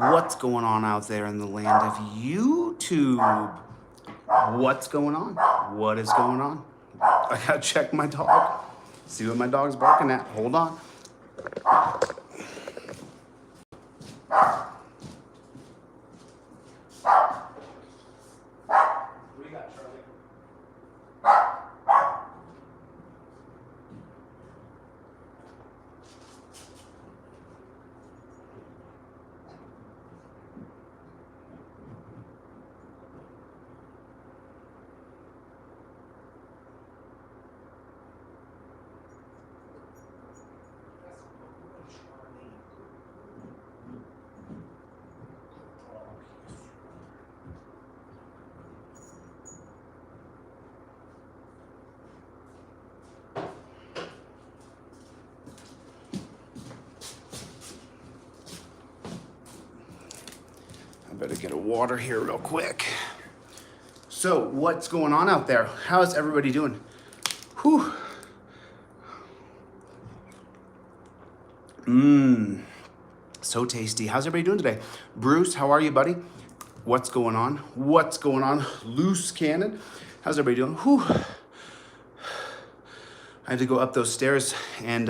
What's going on out there in the land of YouTube? What's going on? What is going on? I gotta check my dog. See what my dog's barking at. Hold on. What do you got, Charlie? Better get a water here real quick. So what's going on out there? How's everybody doing? Whew. So tasty. How's everybody doing today? Bruce, how are you, buddy? What's going on? What's going on? Loose cannon. How's everybody doing? Whew. I have to go up those stairs and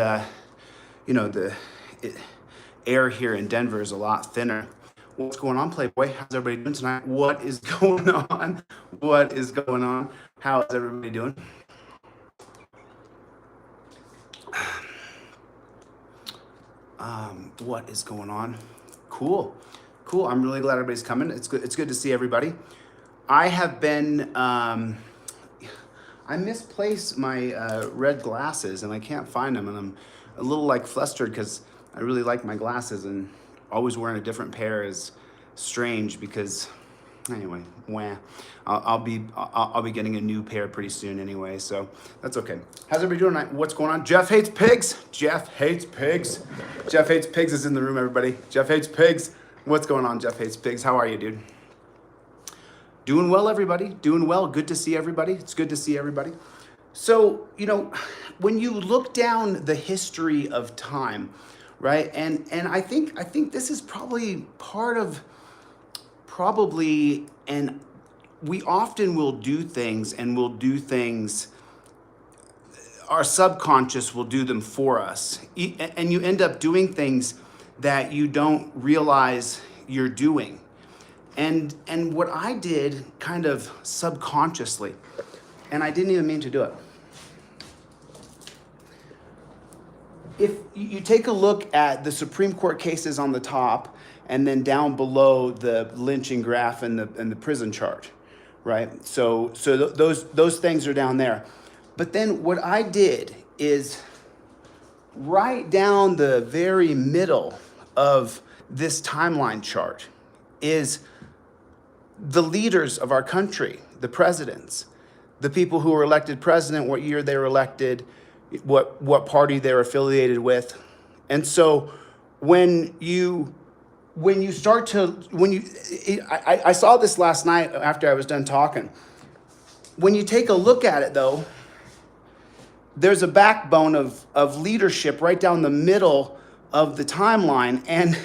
you know, the air here in Denver is a lot thinner. What's going on, Playboy? How's everybody doing tonight? What is going on? What is going on? How is everybody doing? What is going on? Cool. Cool. I'm really glad everybody's coming. It's good to see everybody. I have been I misplaced my red glasses and I can't find them, and I'm a little like flustered because I really like my glasses, and always wearing a different pair is strange because, anyway, wah. I'll be getting a new pair pretty soon anyway, so that's okay. How's everybody doing tonight? What's going on? Jeff hates pigs. Jeff hates pigs. Jeff hates pigs is in the room, everybody. Jeff hates pigs. What's going on? Jeff hates pigs. How are you, dude? Doing well, everybody. Doing well. Good to see everybody. It's good to see everybody. So, you know, when you look down the history of time, right? And I think this is probably part of and we often will do things, our subconscious will do them for us. And you end up doing things that you don't realize you're doing. And what I did kind of subconsciously, and I didn't even mean to do it. If you take a look at the Supreme Court cases on the top, and then down below the lynching graph and the prison chart, right? So those things are down there. But then what I did is right down the very middle of this timeline chart is the leaders of our country, the presidents, the people who were elected president, what year they were elected, what party they're affiliated with. And so I saw this last night after I was done talking. When you take a look at it though, there's a backbone of leadership right down the middle of the timeline. And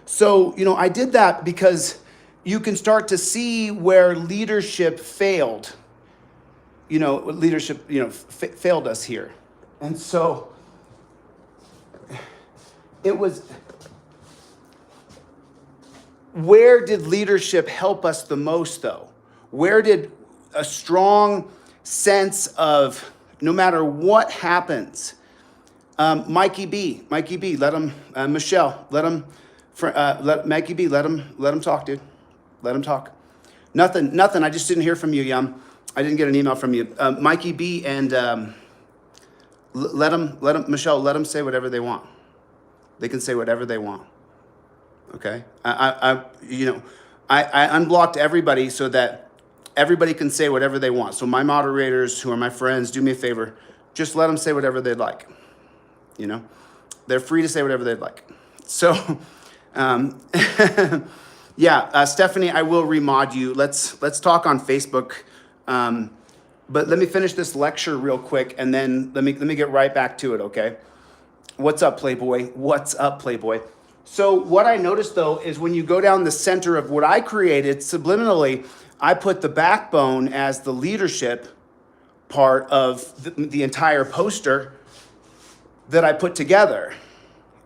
so, you know, I did that because you can start to see where leadership failed. You know, leadership, you know, failed us here. And so it was, where did leadership help us the most though? Where did a strong sense of no matter what happens, Mikey B, let him, Michelle, let him, Mikey B, let him talk, dude. Let him talk. Nothing, I just didn't hear from you, Yum. I didn't get an email from you. Mikey B and let him, Michelle, let them say whatever they want. They can say whatever they want. Okay? I unblocked everybody so that everybody can say whatever they want. So my moderators, who are my friends, do me a favor. Just let them say whatever they'd like. You know? They're free to say whatever they'd like. So, yeah, Stephanie, I will remod you. Let's talk on Facebook. But let me finish this lecture real quick, and then let me get right back to it, okay? What's up, Playboy? What's up, Playboy? So what I noticed though is when you go down the center of what I created subliminally, I put the backbone as the leadership part of the entire poster that I put together.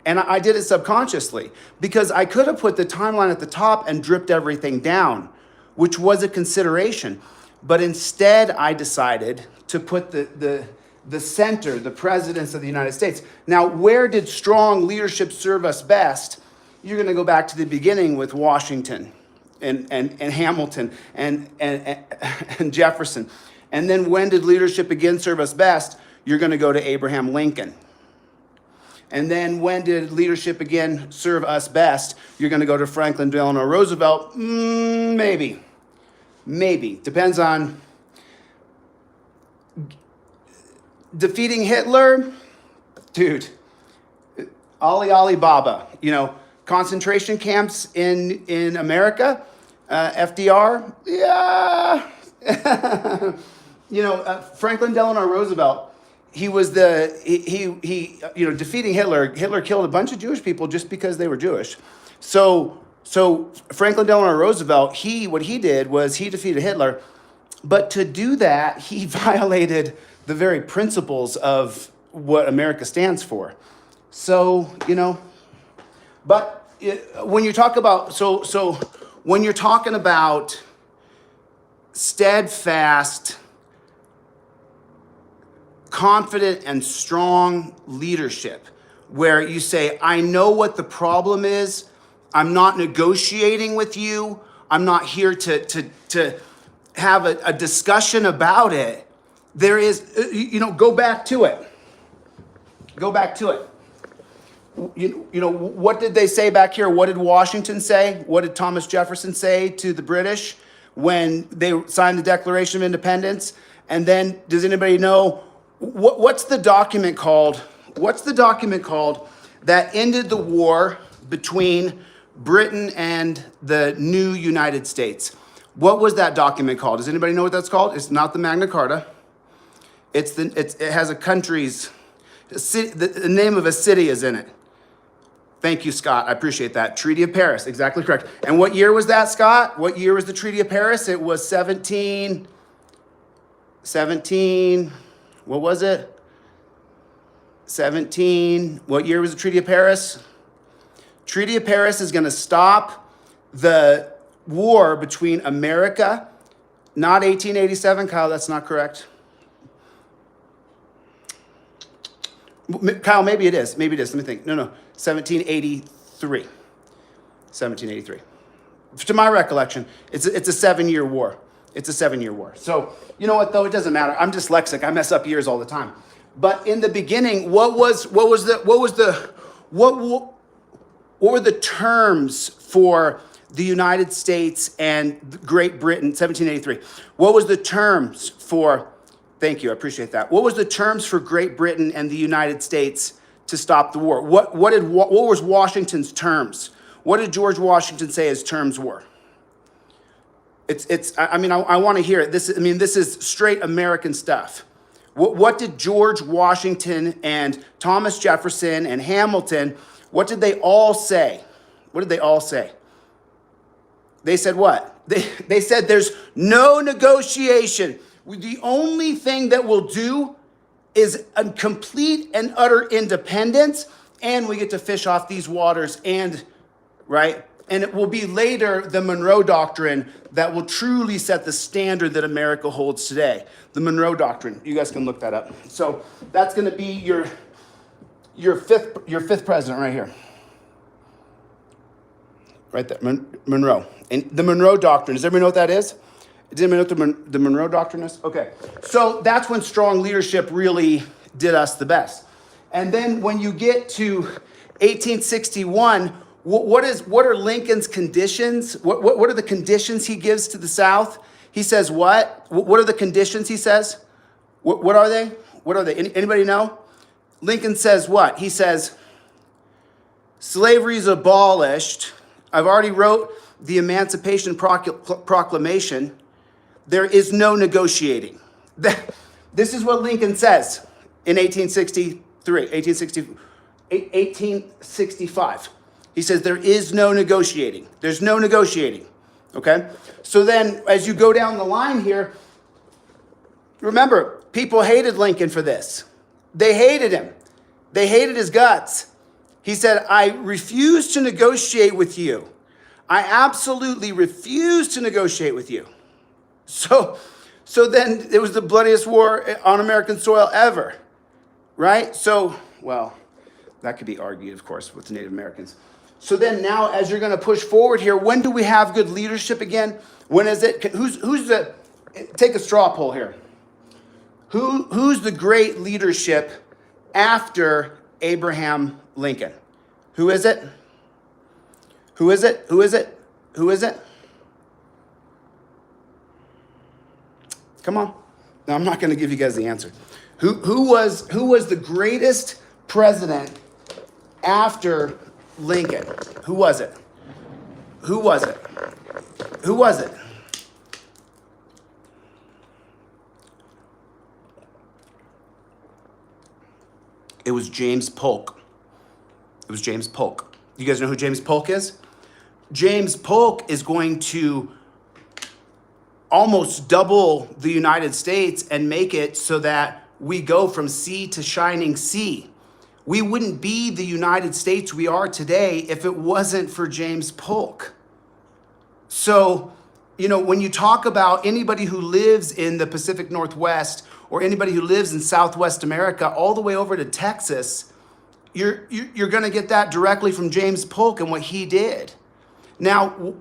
And I did it subconsciously because I could have put the timeline at the top and dripped everything down, which was a consideration. But instead, I decided to put the center, the presidents of the United States. Now, where did strong leadership serve us best? You're going to go back to the beginning with Washington and Hamilton and Jefferson. And then when did leadership again serve us best? You're going to go to Abraham Lincoln. And then when did leadership again serve us best? You're going to go to Franklin Delano Roosevelt. Maybe. Depends on defeating Hitler. Dude, Ali Baba. Concentration camps in America. FDR. Yeah. Franklin Delano Roosevelt. He was defeating Hitler. Hitler killed a bunch of Jewish people just because they were Jewish. So Franklin Delano Roosevelt, what he did was he defeated Hitler, but to do that, he violated the very principles of what America stands for. So, but when you talk about, when you're talking about steadfast, confident and strong leadership, where you say, I know what the problem is. I'm not negotiating with you. I'm not here to have a discussion about it. There is, go back to it. Go back to it. What did they say back here? What did Washington say? What did Thomas Jefferson say to the British when they signed the Declaration of Independence? And then, does anybody know what's the document called? What's the document called that ended the war between Britain and the new United States? What was that document called? Does anybody know what that's called? It's not the Magna Carta. It has a country's, the name of a city is in it. Thank you, Scott. I appreciate that. Treaty of Paris, exactly correct. And what year was that, Scott? What year was the Treaty of Paris? It was 17, what was it? 17, what year was the Treaty of Paris? Treaty of Paris is going to stop the war between America, not 1887, Kyle, that's not correct. Kyle, maybe it is. Let me think. No, 1783. 1783. To my recollection, it's a 7-year war. It's a 7-year war. So, you know what, though? It doesn't matter. I'm dyslexic. I mess up years all the time. But in the beginning, what were the terms for the United States and Great Britain, 1783? What was the terms for, thank you, I appreciate that. What was the terms for Great Britain and the United States to stop the war? What was Washington's terms? What did George Washington say his terms were? I want to hear it. This is straight American stuff. What did George Washington and Thomas Jefferson and Hamilton, what did they all say? What did they all say? They said what? They said there's no negotiation. The only thing that we'll do is a complete and utter independence, and we get to fish off these waters, and right? And it will be later the Monroe Doctrine that will truly set the standard that America holds today. The Monroe Doctrine. You guys can look that up. So that's going to be your fifth president right here. Right there, Monroe. And the Monroe Doctrine. Does everybody know what that is? Does anybody know what the Monroe Doctrine is? Okay. So that's when strong leadership really did us the best. And then when you get to 1861, what are Lincoln's conditions? What are the conditions he gives to the South? He says what? What are the conditions he says? What are they? What are they? Anybody know? Lincoln says what? He says, slavery is abolished. I've already wrote the Emancipation Proclamation. There is no negotiating. This is what Lincoln says in 1865. He says there is no negotiating. There's no negotiating, okay? So then as you go down the line here, remember, people hated Lincoln for this. They hated him. They hated his guts. He said, I refuse to negotiate with you. I absolutely refuse to negotiate with you. So then it was the bloodiest war on American soil ever, right? So, well, that could be argued, of course, with the Native Americans. So then now, as you're going to push forward here, when do we have good leadership again? When is it? Who's the? Take a straw poll here. Who's the great leadership after Abraham Lincoln? Who is it? Who is it? Who is it? Who is it? Come on. No, I'm not going to give you guys the answer. Who was the greatest president after Lincoln? Who was it? Who was it? Who was it? It was James Polk. It was James Polk. You guys know who James Polk is? James Polk is going to almost double the United States and make it so that we go from sea to shining sea. We wouldn't be the United States we are today if it wasn't for James Polk. So, when you talk about anybody who lives in the Pacific Northwest or anybody who lives in Southwest America all the way over to Texas, you're going to get that directly from James Polk and what he did. Now,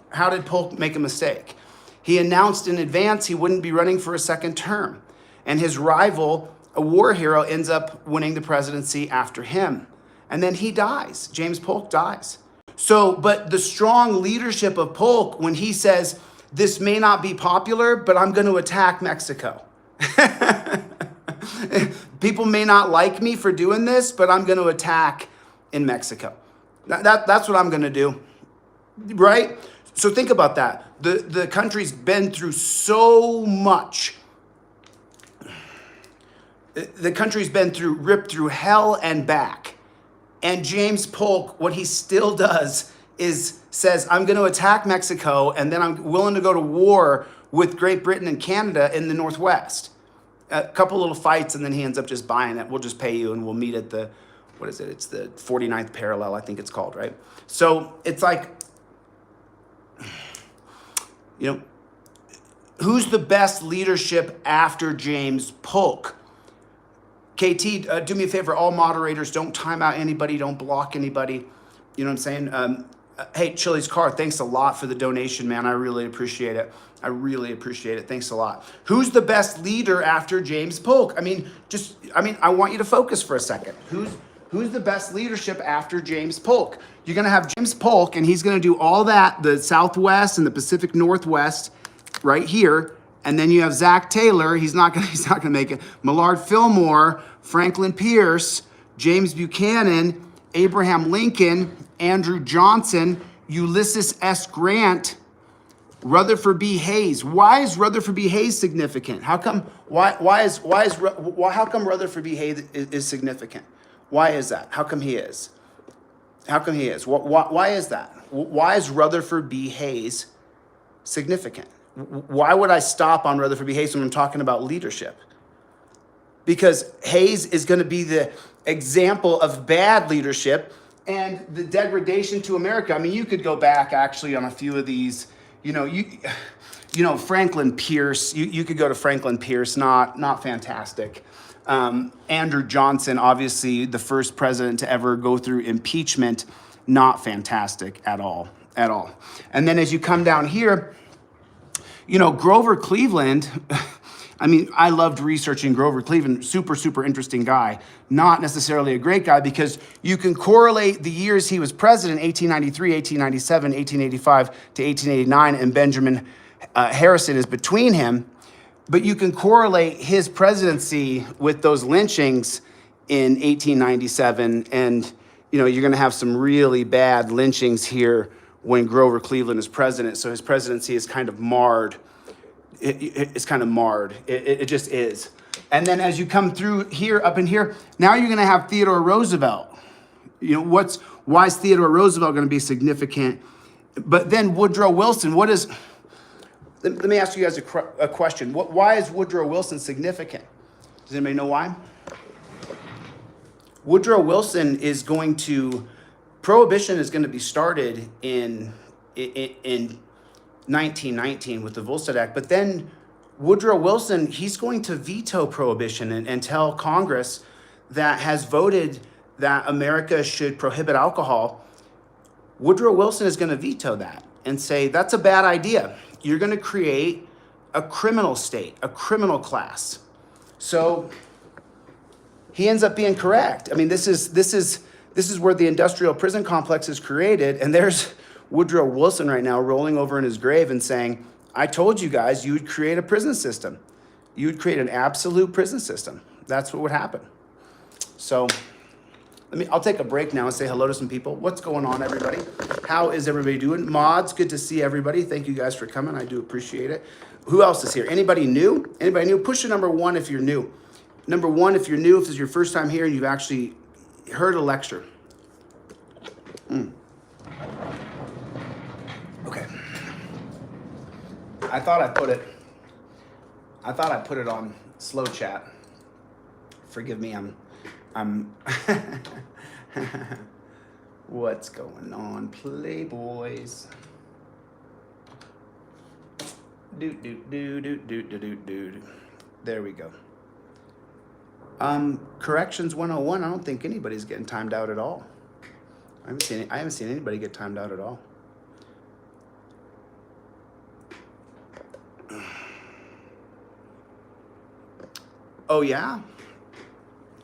how did Polk make a mistake? He announced in advance he wouldn't be running for a second term, and his rival, a war hero, ends up winning the presidency after him. And then he dies. James Polk dies. So, but the strong leadership of Polk, when he says, this may not be popular, but I'm going to attack Mexico. People may not like me for doing this, but I'm going to attack in Mexico. That's what I'm going to do, right? So think about that. The country's been through so much. The country's been ripped through hell and back. And James Polk, what he still does is says, I'm going to attack Mexico, and then I'm willing to go to war with Great Britain and Canada in the Northwest. A couple little fights, and then he ends up just buying it. We'll just pay you, and we'll meet at the, what is it? It's the 49th parallel, I think it's called, right? So it's like, who's the best leadership after James Polk? KT, do me a favor, all moderators, don't time out anybody, don't block anybody. You know what I'm saying? Hey, Chille's Car, thanks a lot for the donation, man. I really appreciate it. I really appreciate it. Thanks a lot. Who's the best leader after James Polk? I want you to focus for a second. Who's the best leadership after James Polk? You're going to have James Polk, and he's going to do all that, the Southwest and the Pacific Northwest right here. And then you have Zach Taylor. He's not going to make it. Millard Fillmore, Franklin Pierce, James Buchanan, Abraham Lincoln, Andrew Johnson, Ulysses S. Grant, Rutherford B. Hayes. Why is Rutherford B. Hayes significant? How come Rutherford B. Hayes is significant? Why is that? How come he is? Why is that? Why is Rutherford B. Hayes significant? Why would I stop on Rutherford B. Hayes when I'm talking about leadership? Because Hayes is going to be the example of bad leadership and the degradation to America. I mean, you could go back actually on a few of these, Franklin Pierce, you could go to Franklin Pierce, not fantastic. Andrew Johnson, obviously the first president to ever go through impeachment, not fantastic at all. And then as you come down here, Grover Cleveland, I loved researching Grover Cleveland, super interesting guy, not necessarily a great guy because you can correlate the years he was president, 1893, 1897, 1885 to 1889, and Benjamin Harrison is between him, but you can correlate his presidency with those lynchings in 1897, and you're going to have some really bad lynchings here when Grover Cleveland is president, so his presidency is kind of marred. It's kind of marred. It just is. And then as you come through here, up in here, now you're going to have Theodore Roosevelt. What's Why is Theodore Roosevelt going to be significant? But then Woodrow Wilson, let me ask you guys a question. Why is Woodrow Wilson significant? Does anybody know why? Woodrow Wilson is going to, Prohibition is going to be started in 1919 with the Volstead Act, but then Woodrow Wilson, he's going to veto Prohibition and tell Congress that has voted that America should prohibit alcohol. Woodrow Wilson is going to veto that and say, that's a bad idea. You're going to create a criminal state, a criminal class. So he ends up being correct. I mean, this is where the industrial prison complex is created, and there's Woodrow Wilson right now rolling over in his grave and saying, I told you guys you would create a prison system. You would create an absolute prison system. That's what would happen. So I'll take a break now and say hello to some people. What's going on, everybody? How is everybody doing? Mods, good to see everybody. Thank you guys for coming. I do appreciate it. Who else is here? Anybody new? Anybody new? Push the number 1 if you're new. Number 1 if you're new, if this is your first time here and you've actually heard a lecture. Okay. I thought I put it on slow chat. Forgive me, I'm what's going on, Playboys? There we go. Corrections 101. I don't think anybody's getting timed out at all. I haven't seen anybody get timed out at all. Oh yeah?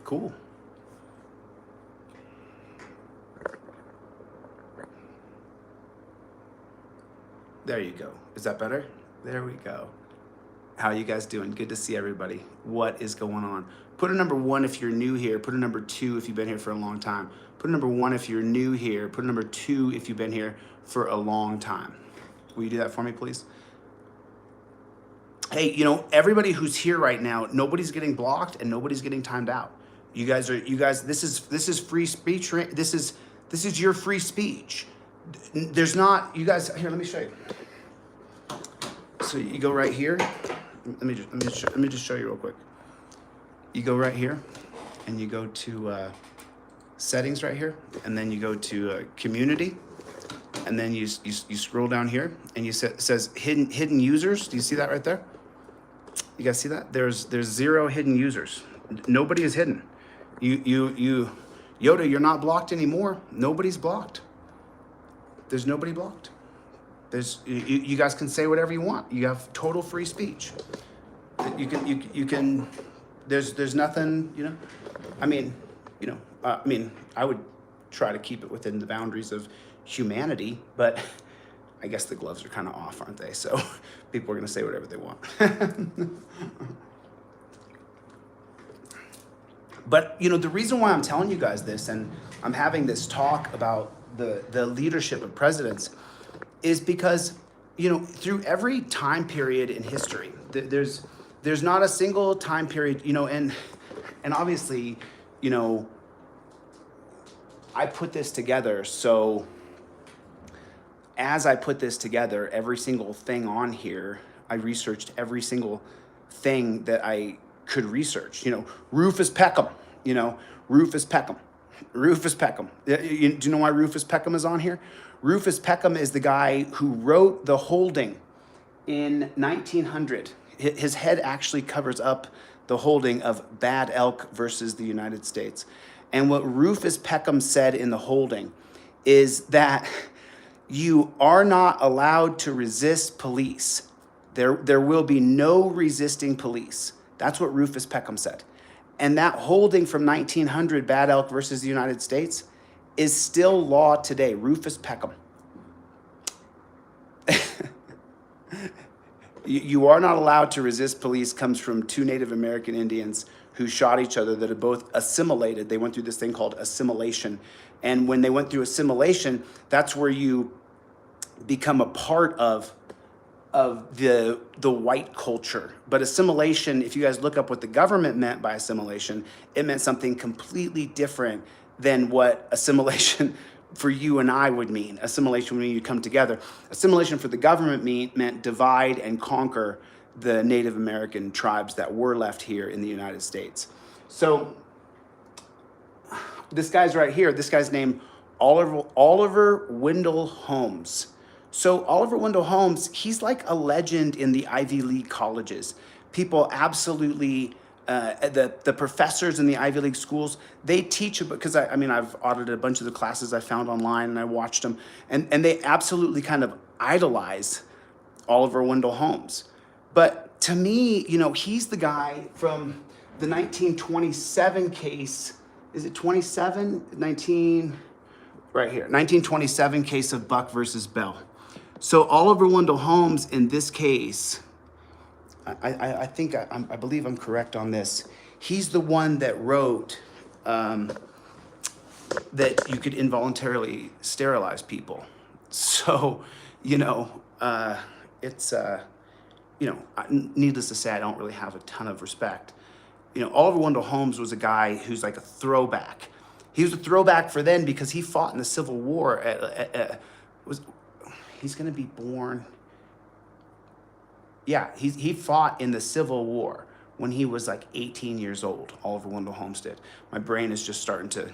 Cool. There you go. Is that better? There we go. How you guys doing? Good to see everybody. What is going on? Put a number 1 if you're new here. Put a number 2 if you've been here for a long time. Put a number 1 if you're new here. Put a number 2 if you've been here for a long time. Will you do that for me, please? Hey, everybody who's here right now, nobody's getting blocked and nobody's getting timed out. You guys, this is free speech. This is your free speech. There's not, you guys, here, let me show you. So you go right here. Let me just show you real quick. You go right here and you go to settings right here, and then you go to community, and then you scroll down here and it says hidden users. Do you see that right there? You guys see that? There's 0 hidden users. Nobody is hidden. Yoda, you're not blocked anymore. Nobody's blocked. There's nobody blocked. You guys can say whatever you want. You have total free speech. You can. There's nothing. I would try to keep it within the boundaries of humanity, but I guess the gloves are kind of off, aren't they? So people are going to say whatever they want. But, the reason why I'm telling you guys this and I'm having this talk about the leadership of presidents is because, through every time period in history, there's not a single time period, and obviously, I put this together. So as I put this together, every single thing on here, I researched every single thing that I could research. Rufus Peckham, Rufus Peckham. Do you know why Rufus Peckham is on here? Rufus Peckham is the guy who wrote The Holding in 1900. His head actually covers up the holding of Bad Elk versus the United States. And what Rufus Peckham said in The Holding is that you are not allowed to resist police. There will be no resisting police. That's what Rufus Peckham said. And that holding from 1900, Bad Elk versus the United States, is still law today. Rufus Peckham. You are not allowed to resist police comes from 2 Native American Indians who shot each other that had both assimilated. They went through this thing called assimilation. And when they went through assimilation, that's where you become a part of the white culture. But assimilation, if you guys look up what the government meant by assimilation, it meant something completely different than what assimilation for you and I would mean. Assimilation would mean you come together. Assimilation for the government meant divide and conquer the Native American tribes that were left here in the United States. So this guy's right here. This guy's named Oliver Wendell Holmes. So Oliver Wendell Holmes, he's like a legend in the Ivy League colleges. People absolutely, the professors in the Ivy League schools, they teach, because I've audited a bunch of the classes I found online and I watched them, and they absolutely kind of idolize Oliver Wendell Holmes. But to me, he's the guy from the 1927 case. Is it 27? 19, right here. 1927 case of Buck versus Bell. So Oliver Wendell Holmes in this case, I believe I'm correct on this. He's the one that wrote that you could involuntarily sterilize people. So, it's, needless to say, I don't really have a ton of respect. Oliver Wendell Holmes was a guy who's like a throwback. He was a throwback for then because he fought in the Civil War. He's going to be born. Yeah, he fought in the Civil War when he was like 18 years old. Oliver Wendell Holmes did. My brain is just starting to.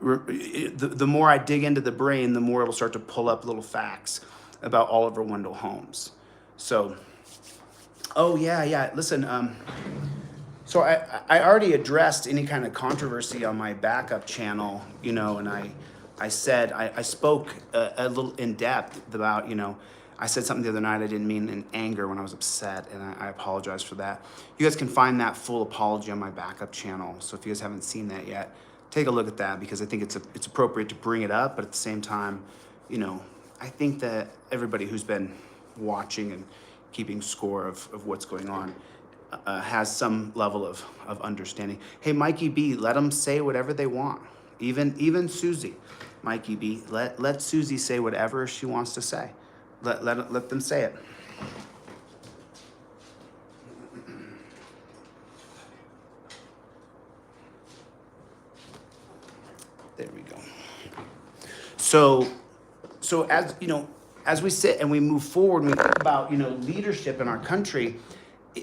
The more I dig into the brain, the more it'll start to pull up little facts about Oliver Wendell Holmes. So. Oh, yeah. Listen, so I already addressed any kind of controversy on my backup channel, and I said, I spoke a little in depth about, I said something the other night I didn't mean in anger when I was upset, and I apologize for that. You guys can find that full apology on my backup channel. So if you guys haven't seen that yet, take a look at that, because I think it's appropriate to bring it up, but at the same time, I think that everybody who's been watching and keeping score of what's going on has some level of understanding. Hey, Mikey B, let them say whatever they want. Even Susie, Mikey B, let Susie say whatever she wants to say. Let them say it. There we go. So as we sit and we move forward and we think about, leadership in our country,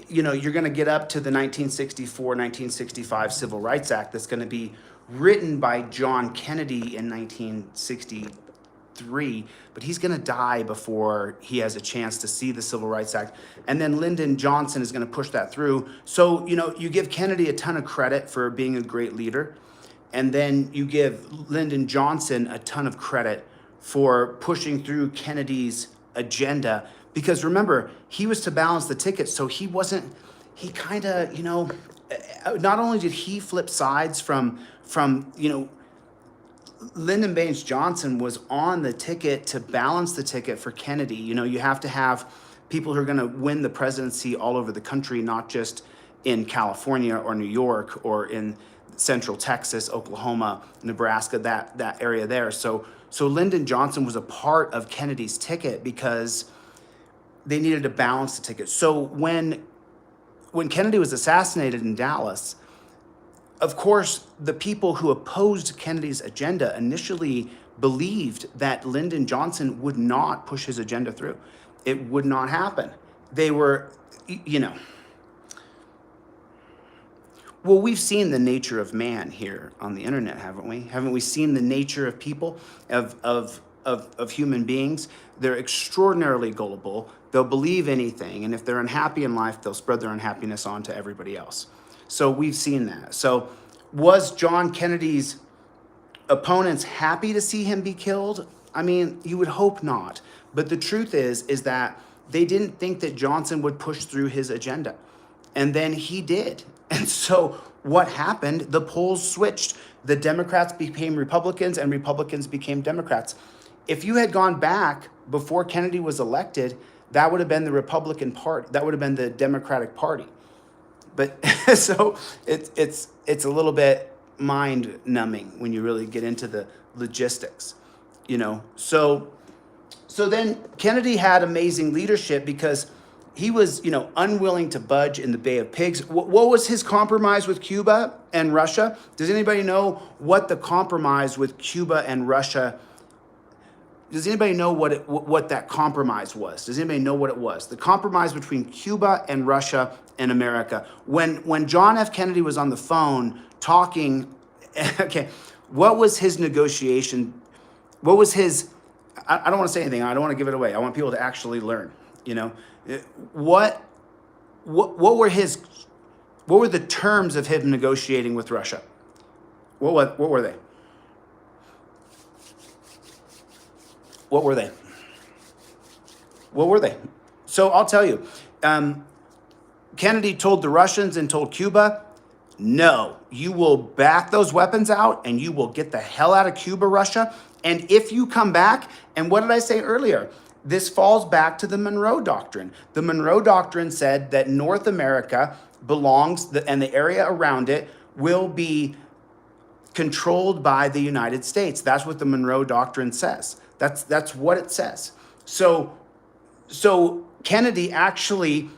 you're going to get up to the 1964, 1965 Civil Rights Act that's going to be written by John Kennedy in 1963, but he's going to die before he has a chance to see the Civil Rights Act. And then Lyndon Johnson is going to push that through. So, you give Kennedy a ton of credit for being a great leader, and then you give Lyndon Johnson a ton of credit for pushing through Kennedy's agenda, because remember, he was to balance the ticket. So not only did he flip sides from Lyndon Baines Johnson was on the ticket to balance the ticket for Kennedy. You have to have people who are going to win the presidency all over the country, not just in California or New York or in central Texas, Oklahoma, Nebraska, that area there. So Lyndon Johnson was a part of Kennedy's ticket because they needed to balance the ticket. So when Kennedy was assassinated in Dallas, of course, the people who opposed Kennedy's agenda initially believed that Lyndon Johnson would not push his agenda through. It would not happen. They were, Well, we've seen the nature of man here on the internet, haven't we? Haven't we seen the nature of people, of human beings? They're extraordinarily gullible. They'll believe anything, and if they're unhappy in life, they'll spread their unhappiness on to everybody else. So we've seen that. So was John Kennedy's opponents happy to see him be killed? You would hope not. But the truth is that they didn't think that Johnson would push through his agenda. And then he did. And so what happened? The polls switched. The Democrats became Republicans and Republicans became Democrats. If you had gone back before Kennedy was elected, that would have been the Republican Party. That would have been the Democratic Party. But so it's a little bit mind numbing when you really get into the logistics, So then Kennedy had amazing leadership because unwilling to budge in the Bay of Pigs. What was his compromise with Cuba and Russia? Does anybody know what the compromise with Cuba and Russia? Does anybody know what that compromise was? Does anybody know what it was? The compromise between Cuba and Russia and America. When John F. Kennedy was on the phone talking, okay, what was his negotiation? What was his? I don't want to say anything. I don't want to give it away. I want people to actually learn. What were the terms of him negotiating with Russia? What were they? What were they? What were they? So I'll tell you. Kennedy told the Russians and told Cuba, no, you will back those weapons out and you will get the hell out of Cuba, Russia. And if you come back, and what did I say earlier? This falls back to the Monroe Doctrine. The Monroe Doctrine said that North America belongs, and the area around it will be controlled by the United States. That's what the Monroe Doctrine says. That's what it says. So Kennedy actually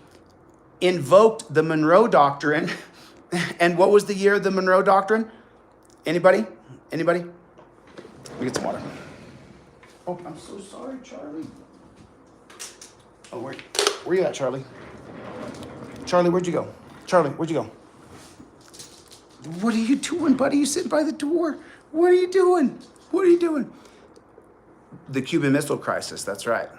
invoked the Monroe Doctrine. And what was the year of the Monroe Doctrine? Anybody? Let me get some water. Oh, I'm so sorry, Charlie. Oh, where you at, Charlie? Charlie, where'd you go? Charlie, where'd you go? What are you doing, buddy? You sitting by the door. What are you doing? The Cuban Missile Crisis. That's right.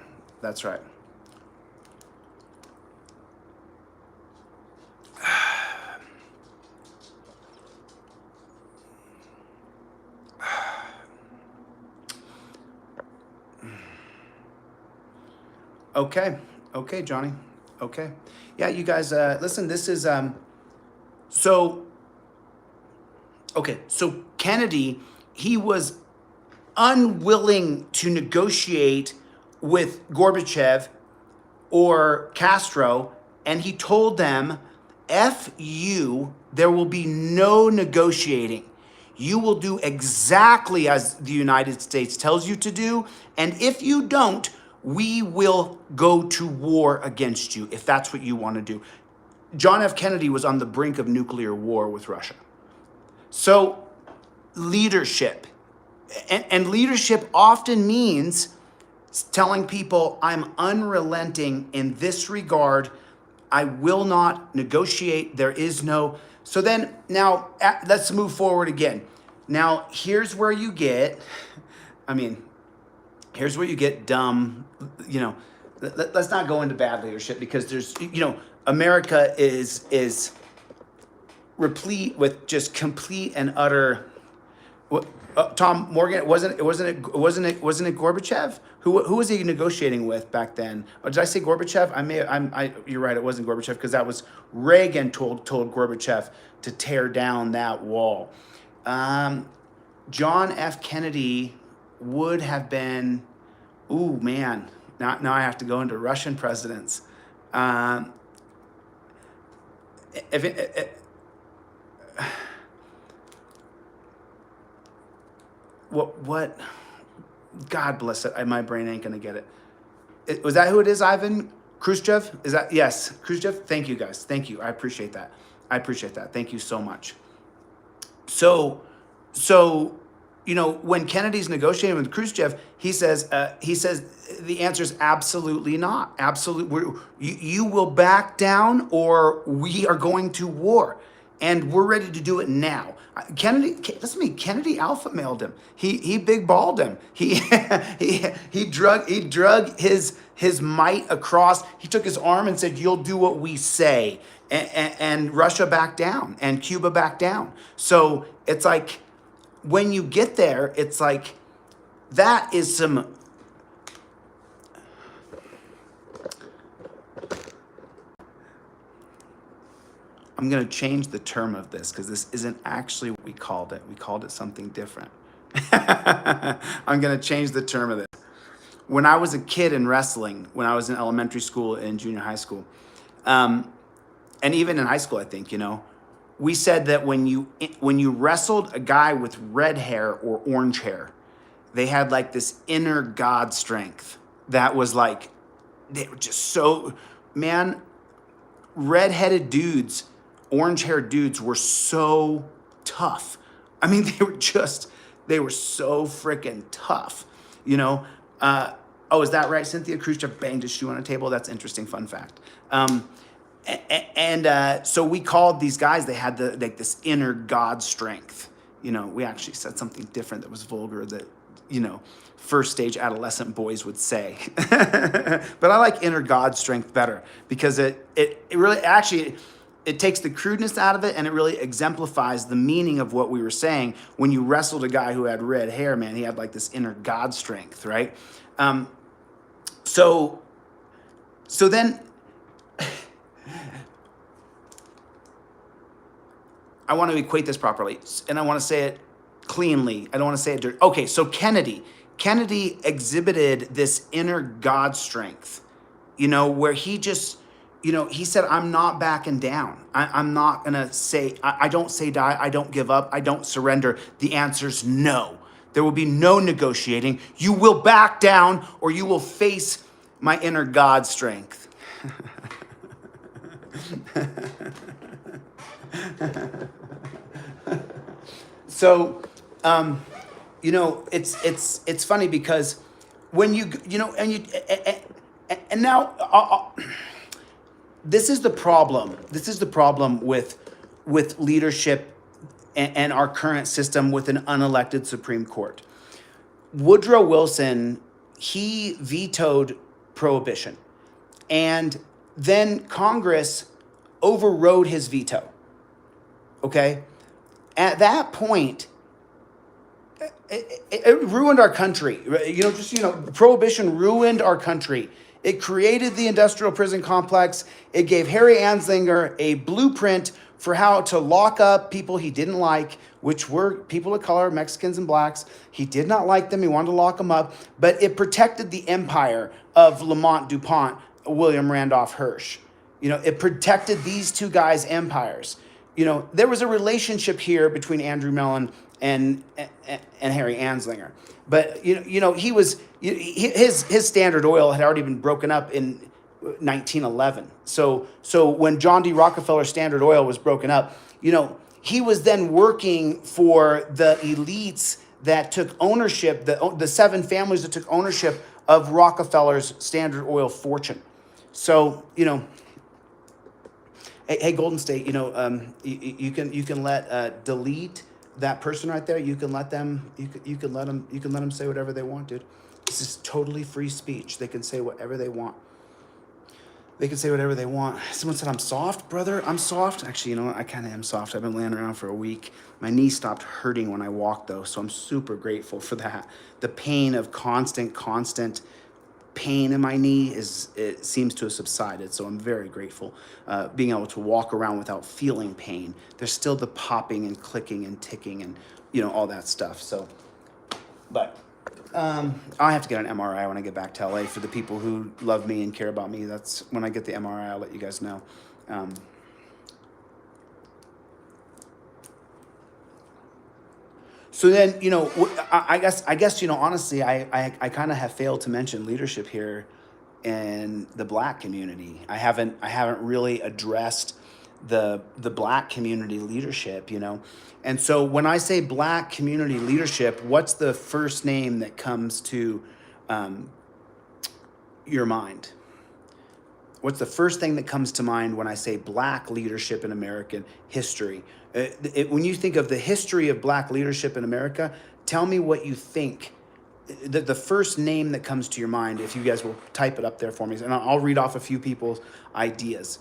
Okay, Johnny. Okay. Yeah, you guys, listen, this is, so Kennedy, he was unwilling to negotiate with Gorbachev or Castro, and he told them, F you, there will be no negotiating. You will do exactly as the United States tells you to do, and if you don't, we will go to war against you if that's what you want to do. John F. Kennedy was on the brink of nuclear war with Russia. So leadership, and leadership often means telling people, I'm unrelenting in this regard. I will not negotiate. There is no. So then now let's move forward again. Now here's where you get, here's where you get dumb, let's not go into bad leadership because there's, America is replete with just complete and utter. Tom Morgan, wasn't it Gorbachev? Who was he negotiating with back then? Oh, did I say Gorbachev? You're right. It wasn't Gorbachev because that was Reagan told Gorbachev to tear down that wall. John F. Kennedy would have been. Ooh, man. Now I have to go into Russian presidents. What? God bless it. My brain ain't gonna get it. Was that who it is, Ivan? Khrushchev? Is that? Yes, Khrushchev? Thank you, guys. Thank you. I appreciate that. Thank you so much. So, when Kennedy's negotiating with Khrushchev, he says the answer is absolutely not. Absolutely, you will back down, or we are going to war, and we're ready to do it now. Kennedy alpha mailed him. He big balled him. He drug his might across. He took his arm and said, "You'll do what we say," and Russia backed down, and Cuba backed down. So it's like, when you get there, it's like, that is some. I'm going to change the term of this because this isn't actually what we called it. We called it something different. I'm going to change the term of this. When I was a kid in wrestling, when I was in elementary school and junior high school, and even in high school, I think, we said that when you wrestled a guy with red hair or orange hair, they had like this inner God strength that was like, they were just so man, redheaded dudes, orange-haired dudes were so tough. I mean, they were so freaking tough, you know? Oh, is that right? Cynthia Khrushchev banged his shoe on a table. That's interesting fun fact. So we called these guys, they had this inner God strength. You know, we actually said something different that was vulgar that, you know, first stage adolescent boys would say. But I like inner God strength better because it really actually, it takes the crudeness out of it and it really exemplifies the meaning of what we were saying. When you wrestled a guy who had red hair, man, he had like this inner God strength, right? So then I want to equate this properly and I want to say it cleanly. I don't want to say it dirty. Okay, so Kennedy exhibited this inner God strength, you know, where he just, you know, he said, I'm not backing down. I'm not going to say, I don't say die. I don't give up. I don't surrender. The answer's no. There will be no negotiating. You will back down or you will face my inner God strength. So, you know, it's funny because when you know, and now this is the problem. This is the problem with leadership and our current system with an unelected Supreme Court. Woodrow Wilson, he vetoed prohibition, and then Congress overrode his veto. Okay? At that point, it ruined our country. You know, just, you know, prohibition ruined our country. It created the industrial prison complex. It gave Harry Anslinger a blueprint for how to lock up people he didn't like, which were people of color, Mexicans and blacks. He did not like them. He wanted to lock them up. But it protected the empire of Lamont DuPont, William Randolph Hearst. You know, it protected these two guys' empires. You know, there was a relationship here between Andrew Mellon and Harry Anslinger. But, you know, his Standard Oil had already been broken up in 1911. So when John D. Rockefeller's Standard Oil was broken up, you know, he was then working for the elites that took ownership, the 7 families that took ownership of Rockefeller's Standard Oil fortune. So, you know, hey, Golden State, you know, you can let delete that person right there. You can let them. You can let them say whatever they want, dude. This is totally free speech. They can say whatever they want. They can say whatever they want. Someone said I'm soft, brother. I'm soft. Actually, you know what? I kind of am soft. I've been laying around for a week. My knee stopped hurting when I walked, though, so I'm super grateful for that. The pain of constant pain in my knee it seems to have subsided, so I'm very grateful. Being able to walk around without feeling pain. There's still the popping and clicking and ticking and, you know, all that stuff. So, but I have to get an MRI when I get back to LA. For the people who love me and care about me, that's when I get the MRI. I'll let you guys know. So then, you know, I guess, you know, honestly, I kind of have failed to mention leadership here in the Black community. I haven't really addressed the Black community leadership, you know. And so when I say Black community leadership, what's the first name that comes to your mind? What's the first thing that comes to mind when I say Black leadership in American history? When you think of the history of Black leadership in America, tell me what you think. The first name that comes to your mind, if you guys will type it up there for me, and I'll read off a few people's ideas.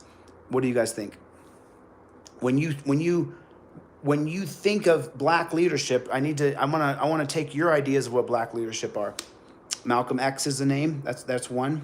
What do you guys think? When you think of Black leadership, I want to take your ideas of what Black leadership are. Malcolm X is a name. That's one.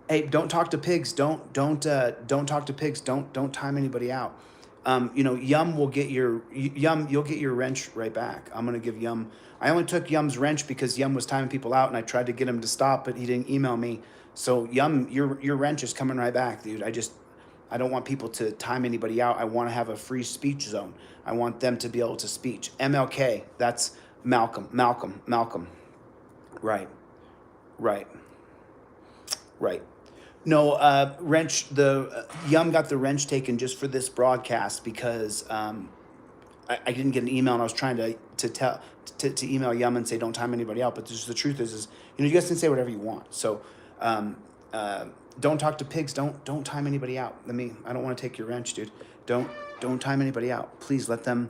Hey, don't talk to pigs. Don't talk to pigs. Don't time anybody out. You know, Yum will get your you'll get your wrench right back. I'm gonna give Yum. I only took Yum's wrench because Yum was timing people out, and I tried to get him to stop, but he didn't email me. So Yum, your wrench is coming right back, dude. I don't want people to time anybody out. I want to have a free speech zone. I want them to be able to speak. MLK, that's Malcolm. Right. Right. Right. No, wrench. The Yum got the wrench taken just for this broadcast because I didn't get an email, and I was trying to email Yum and say don't time anybody out. But just the truth is you guys can say whatever you want. So don't talk to pigs. Don't time anybody out. I don't want to take your wrench, dude. Don't time anybody out. Please let them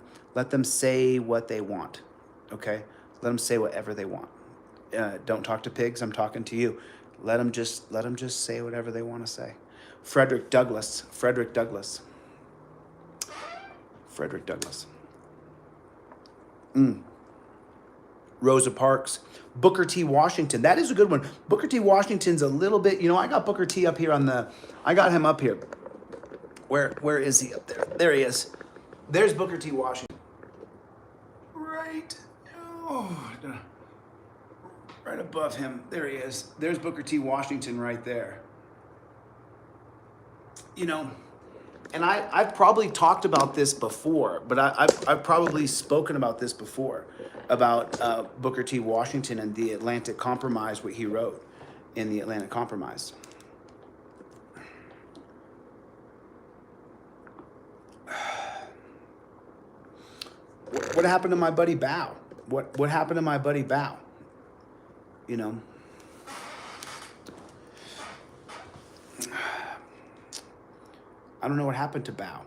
say what they want. Okay, let them say whatever they want. Don't talk to pigs. I'm talking to you. Let them just say whatever they want to say. Frederick Douglass. Rosa Parks. Booker T. Washington. That is a good one. Booker T. Washington's a little bit, I got Booker T up here I got him up here. Where is he up there? There he is. There's Booker T. Washington. Right. Oh, right above him. There he is. There's Booker T. Washington right there. And I've probably talked about this before, but I've probably spoken about this before, about Booker T. Washington and the Atlantic Compromise, what he wrote in the Atlantic Compromise. What happened to my buddy Bao? What happened to my buddy Bao? I don't know what happened to Bao.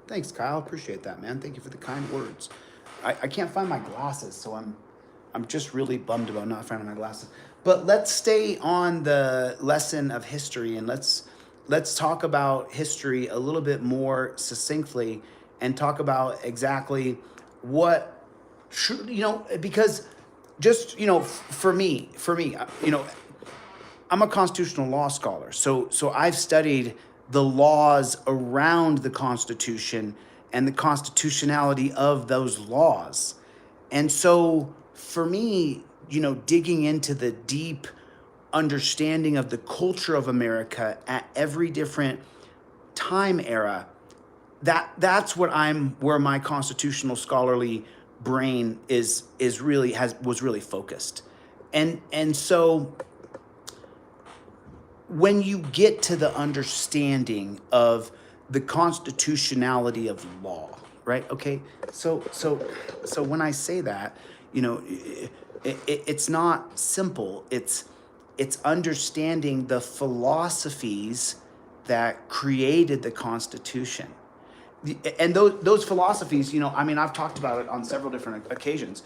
Thanks, Kyle. Appreciate that, man. Thank you for the kind words. I can't find my glasses, so I'm just really bummed about not finding my glasses. But let's stay on the lesson of history, and let's talk about history a little bit more succinctly, and talk about exactly what because just for me, I'm a constitutional law scholar, so I've studied the laws around the Constitution and the constitutionality of those laws. And so for me, digging into the deep understanding of the culture of America at every different time era, that's where my constitutional scholarly brain was really focused. And so when you get to the understanding of the constitutionality of law, right? Okay, so when I say that, it's not simple. It's understanding the philosophies that created the Constitution. And those philosophies, I've talked about it on several different occasions.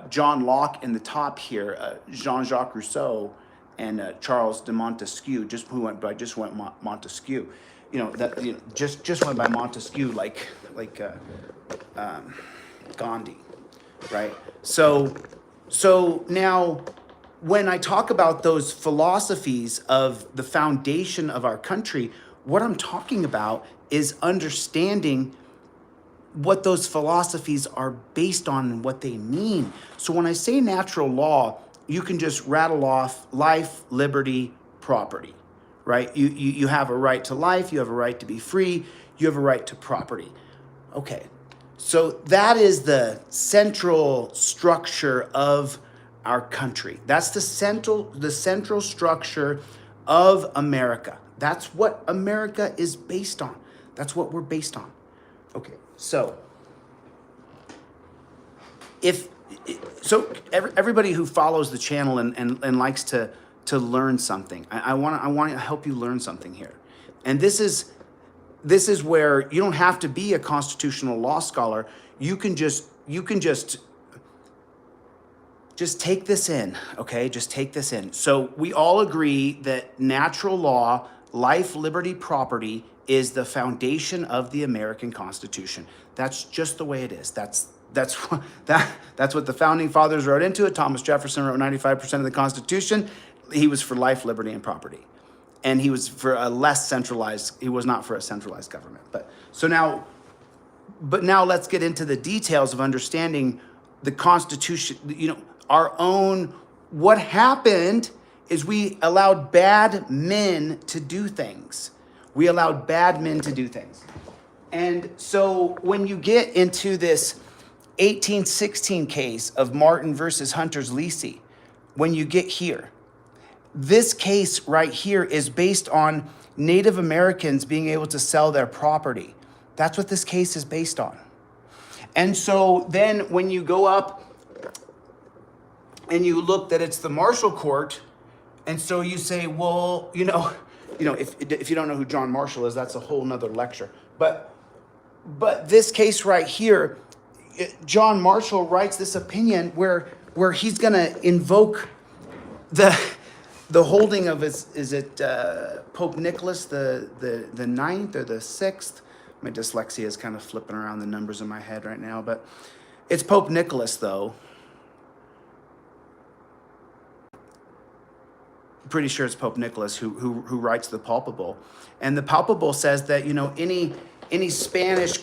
John Locke in the top here, Jean-Jacques Rousseau, and Charles de Montesquieu, just went Montesquieu, just went by Montesquieu, like Gandhi, right? So now, when I talk about those philosophies of the foundation of our country, what I'm talking about is understanding what those philosophies are based on and what they mean. So when I say natural law, you can just rattle off life, liberty, property, right? You have a right to life, you have a right to be free, you have a right to property. Okay, so that is the central structure of our country. That's the central structure of America. That's what America is based on. That's what we're based on. Okay, so everybody who follows the channel and likes to learn something, I want to help you learn something here. And this is where you don't have to be a constitutional law scholar. You can just take this in, okay? Just take this in. So we all agree that natural law, life, liberty, property is the foundation of the American Constitution. That's just the way it is. That's what the founding fathers wrote into it. Thomas Jefferson wrote 95% of the Constitution. He was for life, liberty, and property. And he was for a less centralized, he was not for a centralized government. But now let's get into the details of understanding the Constitution, what happened is we allowed bad men to do things. And so when you get into this 1816 case of Martin versus Hunter's Lisi, when you get here, this case right here is based on Native Americans being able to sell their property. That's what this case is based on. And so then when you go up and you look that it's the Marshall Court, and so you say, well, if you don't know who John Marshall is, that's a whole nother lecture. But this case right here, John Marshall writes this opinion where he's going to invoke the holding of Pope Nicholas the ninth or the sixth. My dyslexia is kind of flipping around the numbers in my head right now, but it's Pope Nicholas though. Pretty sure it's Pope Nicholas who writes the Palpable, and the Palpable says that any Spanish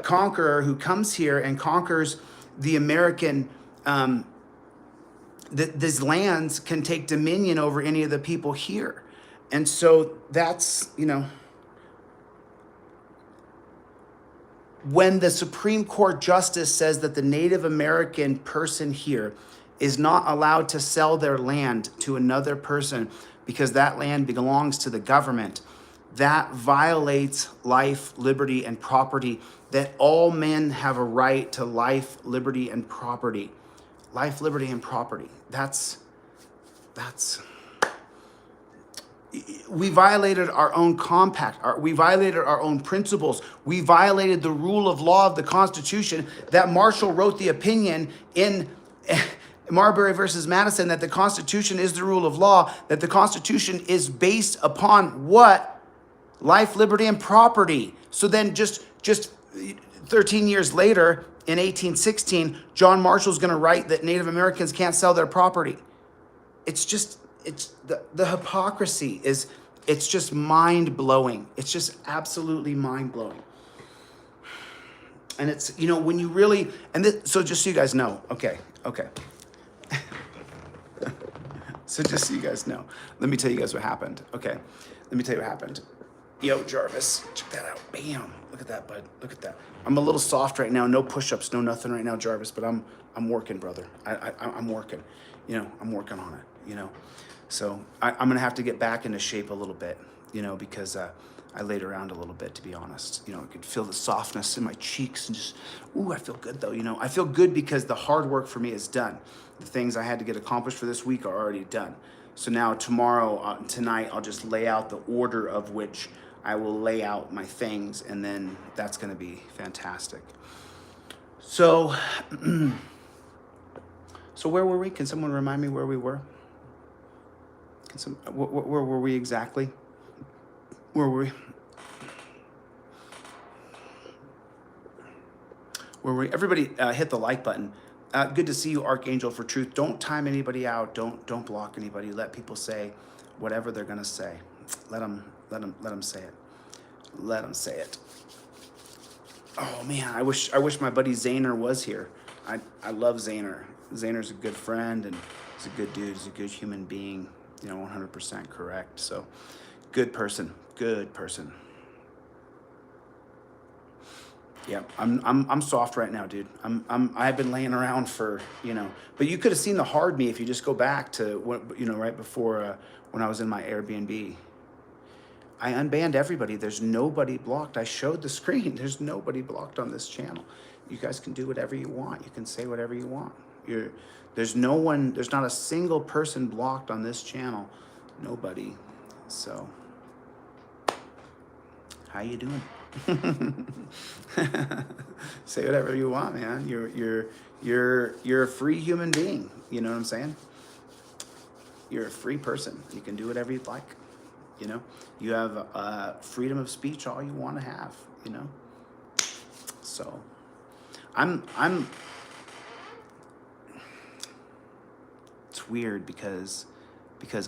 conqueror who comes here and conquers the American these lands can take dominion over any of the people here, and so that's when the Supreme Court justice says that the Native American person here is not allowed to sell their land to another person because that land belongs to the government, that violates life, liberty, and property, that all men have a right to life, liberty, and property. Life, liberty, and property. That's we violated our own compact. We violated our own principles. We violated the rule of law of the Constitution that Marshall wrote the opinion in Marbury versus Madison that the Constitution is the rule of law, that the Constitution is based upon what? Life, liberty, and property. So then just 13 years later, in 1816, John Marshall's going to write that Native Americans can't sell their property. It's the hypocrisy it's just mind-blowing. It's just absolutely mind-blowing. And it's, when you really, so just so you guys know, okay. So just so you guys know, let me tell you guys what happened. Okay, let me tell you what happened. Yo, Jarvis, check that out. Bam, look at that, bud. Look at that. I'm a little soft right now. No push-ups, no nothing right now, Jarvis. But I'm working, brother. I'm working. I'm working on it. So I'm gonna have to get back into shape a little bit. Because I laid around a little bit, to be honest. I could feel the softness in my cheeks and just, I feel good though. I feel good because the hard work for me is done. The things I had to get accomplished for this week are already done. So now tonight, I'll just lay out the order of which I will lay out my things, and then that's going to be fantastic. So, so where were we? Can someone remind me where we were? Where were we exactly? Where were we? Everybody hit the like button. Good to see you, Archangel for Truth. Don't time anybody out. Don't block anybody. Let people say whatever they're gonna say. Let them say it. Let them say it. Oh man, I wish my buddy Zayner was here. I love Zayner. Zayner's a good friend and he's a good dude. He's a good human being. 100% correct. So, good person. Good person. Yeah, I'm soft right now, dude. I've been laying around for, but you could have seen the hard me if you just go back to what, right before when I was in my Airbnb. I unbanned everybody. There's nobody blocked. I showed the screen. There's nobody blocked on this channel. You guys can do whatever you want. You can say whatever you want. There's not a single person blocked on this channel. Nobody. So, how you doing? Say whatever you want, man. You're a free human being. You know what I'm saying? You're a free person. You can do whatever you'd like. You have freedom of speech all you want to have. So I'm it's weird because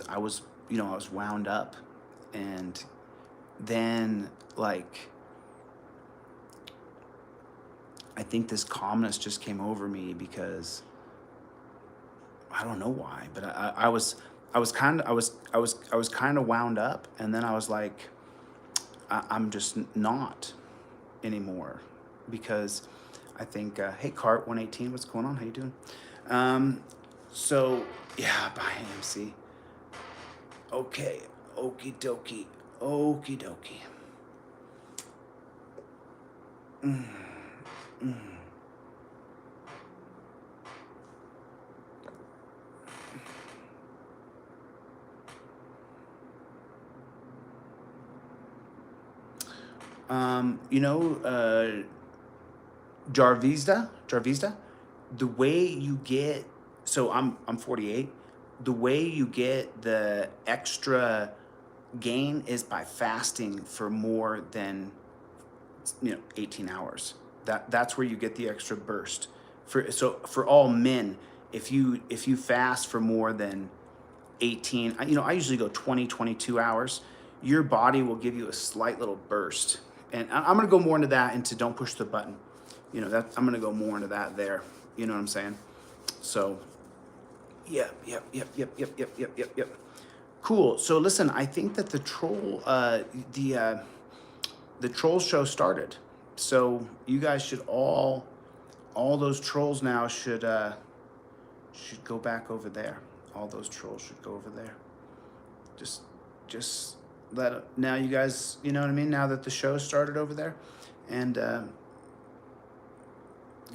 I was I was wound up, and then I think this calmness just came over me because I don't know why, but I was kind of wound up, and then I was like, I'm just not anymore, because I think, hey, Cart 118, what's going on? How you doing? So, yeah, bye, AMC. Okay, okie dokie, okie dokie. You know, Jarvista, the way you get, so I'm 48. The way you get the extra gain is by fasting for more than 18 hours. That's where you get the extra burst. For all men, if you fast for more than 18, I usually go 20, 22 hours. Your body will give you a slight little burst. And I'm going to go more into that, into don't push the button. I'm going to go more into that there. You know what I'm saying? So, yep. Cool. So listen, I think that the troll show started. So you guys should all those trolls now should go back over there. All those trolls should go over there. Just now you guys, you know what I mean? Now that the show started over there, and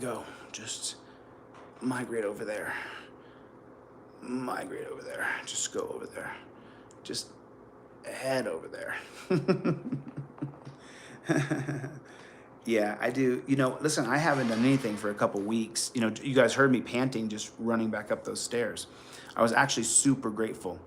go, just migrate over there. Just go over there. Just head over there. Yeah, I do. Listen, I haven't done anything for a couple weeks. You guys heard me panting just running back up those stairs. I was actually super grateful.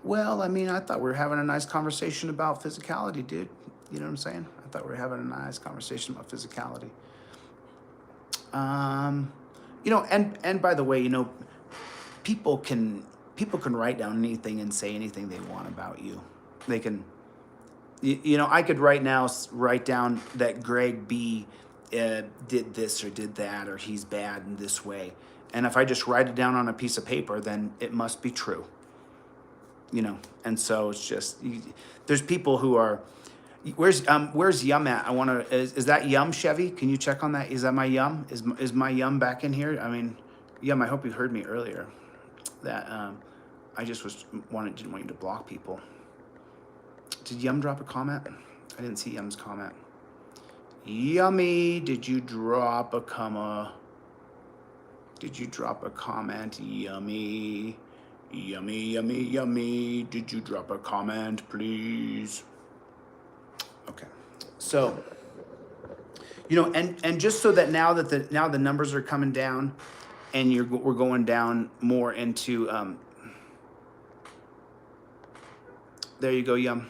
Well, I thought we were having a nice conversation about physicality, dude. You know what I'm saying? I thought we were having a nice conversation about physicality. And by the way, people can write down anything and say anything they want about you. They can, I could right now write down that Greg B did this or did that, or he's bad in this way. And if I just write it down on a piece of paper, then it must be true. And so it's just, there's people who are, where's Yum at? Is that Yum, Chevy? Can you check on that? Is that my Yum? Is my Yum back in here? Yum, I hope you heard me earlier that I just didn't want you to block people. Did Yum drop a comment? I didn't see Yum's comment. Yummy, did you drop a comma? Did you drop a comment? Yummy. Yummy. Did you drop a comment, please? Okay. So, and just so that now the numbers are coming down, and we're going down more into there you go, Yum.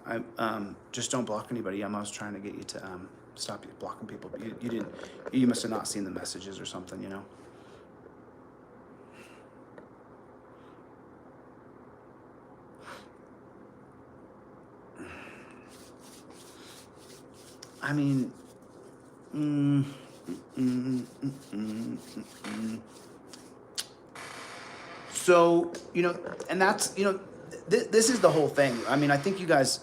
I just don't block anybody, Yum. I was trying to get you to stop you blocking people, but you didn't. You must have not seen the messages or something, So, and that's, this is the whole thing. I think you guys,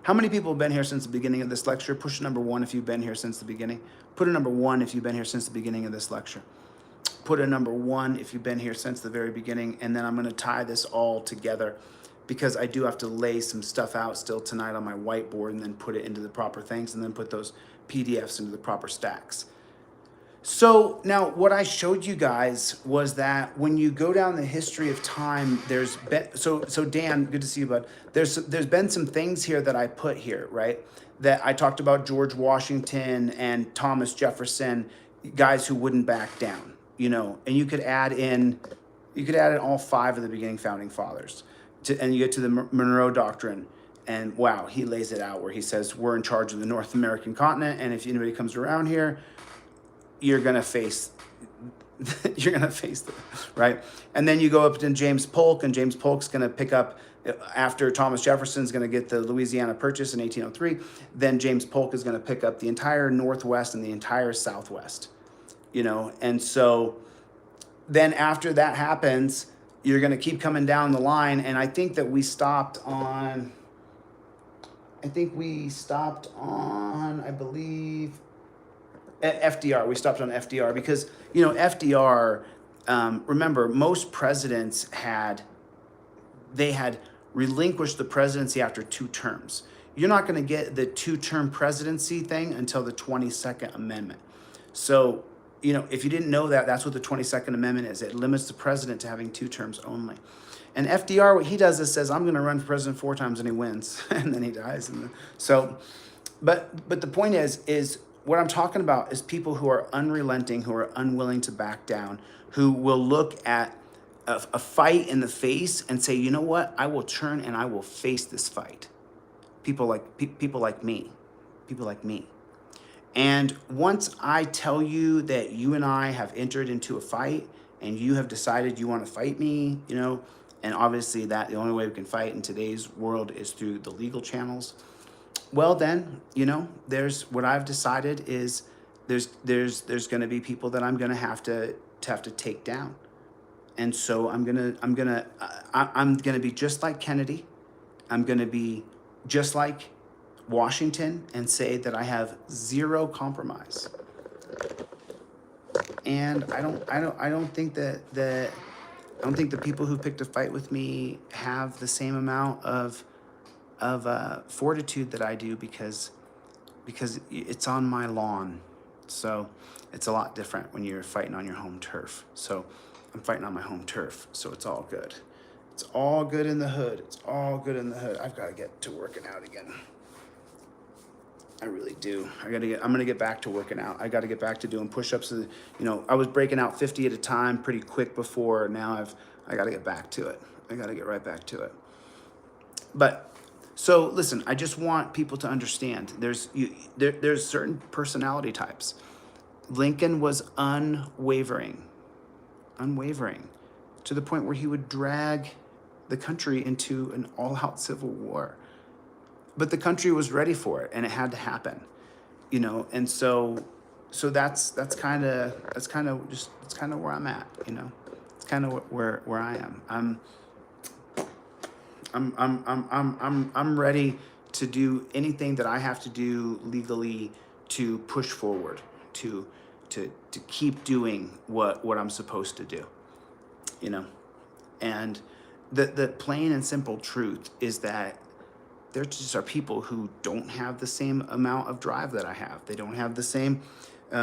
how many people have been here since the beginning of this lecture? Push number 1 if you've been here since the beginning. Put a number 1 if you've been here since the beginning of this lecture. Put a number 1 if you've been here since the very beginning. And then I'm going to tie this all together, because I do have to lay some stuff out still tonight on my whiteboard, and then put it into the proper things, and then put those PDFs into the proper stacks. So now what I showed you guys was that when you go down the history of time, there's been, so Dan, good to see you, bud. There's been some things here that I put here, right? That I talked about George Washington and Thomas Jefferson, guys who wouldn't back down, and you could add in all 5 of the beginning founding fathers, and you get to the Monroe Doctrine. And wow, he lays it out where he says, we're in charge of the North American continent, and if anybody comes around here, you're gonna face right? And then you go up to James Polk, and James Polk's gonna pick up, after Thomas Jefferson's gonna get the Louisiana Purchase in 1803, then James Polk is gonna pick up the entire Northwest and the entire Southwest, and so then after that happens, you're going to keep coming down the line. And I think that we stopped on, I believe, at FDR. We stopped on FDR because, FDR, remember, most presidents had relinquished the presidency after 2 terms. You're not going to get the 2-term presidency thing until the 22nd Amendment. So, if you didn't know that, that's what the 22nd Amendment is. It limits the president to having 2 terms only. And FDR, what he does is says, I'm going to run for president 4 times and he wins. And then he dies. But the point is what I'm talking about is people who are unrelenting, who are unwilling to back down, who will look at a fight in the face and say, you know what, I will turn and I will face this fight. People like me. And once I tell you that you and I have entered into a fight and you have decided you want to fight me, and obviously that the only way we can fight in today's world is through the legal channels. Well, then, there's what I've decided is there's going to be people that I'm going to have to take down. And so I'm going to be just like Kennedy. I'm going to be just like Washington and say that I have zero compromise. And I don't think that the people who picked a fight with me have the same amount of fortitude that I do because it's on my lawn. So it's a lot different when you're fighting on your home turf. So I'm fighting on my home turf, so it's all good. It's all good in the hood. I've got to get to working out again. I really do. I'm gonna get back to working out. I got to get back to doing push-ups. I was breaking out 50 at a time pretty quick before. Now I got to get back to it. I got to get right back to it. But so listen, I just want people to understand. There's certain personality types. Lincoln was unwavering to the point where he would drag the country into an all-out civil war. But the country was ready for it, and it had to happen, And so that's kind of where I'm at, It's kind of where I am. I'm ready to do anything that I have to do legally to push forward, to keep doing what I'm supposed to do, And the plain and simple truth is that there just are people who don't have the same amount of drive that I have. They don't have the same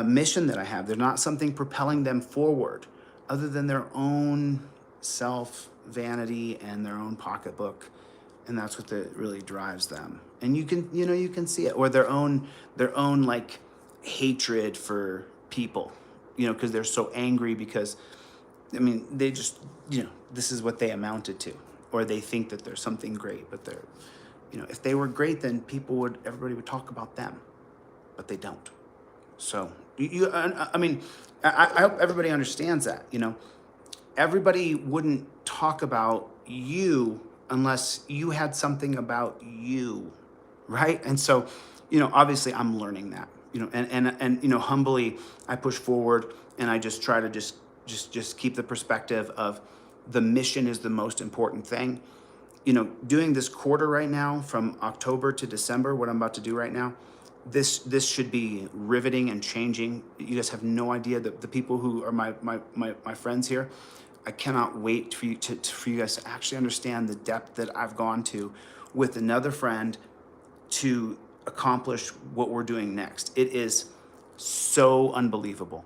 mission that I have. There's not something propelling them forward other than their own self-vanity and their own pocketbook. And that's what really drives them. And you can see it, or their own like hatred for people, because they're so angry because, they just, this is what they amounted to, or they think that they're something great, but they're, if they were great, then everybody would talk about them, but they don't. So I hope everybody understands that, everybody wouldn't talk about you unless you had something about you, right? And so, obviously I'm learning that, and humbly I push forward and I just try to just keep the perspective of the mission is the most important thing. Doing this quarter right now from October to December, what I'm about to do right now, this should be riveting and changing. You guys have no idea the people who are my friends here. I cannot wait for you guys to actually understand the depth that I've gone to with another friend to accomplish what we're doing next. It is so unbelievable.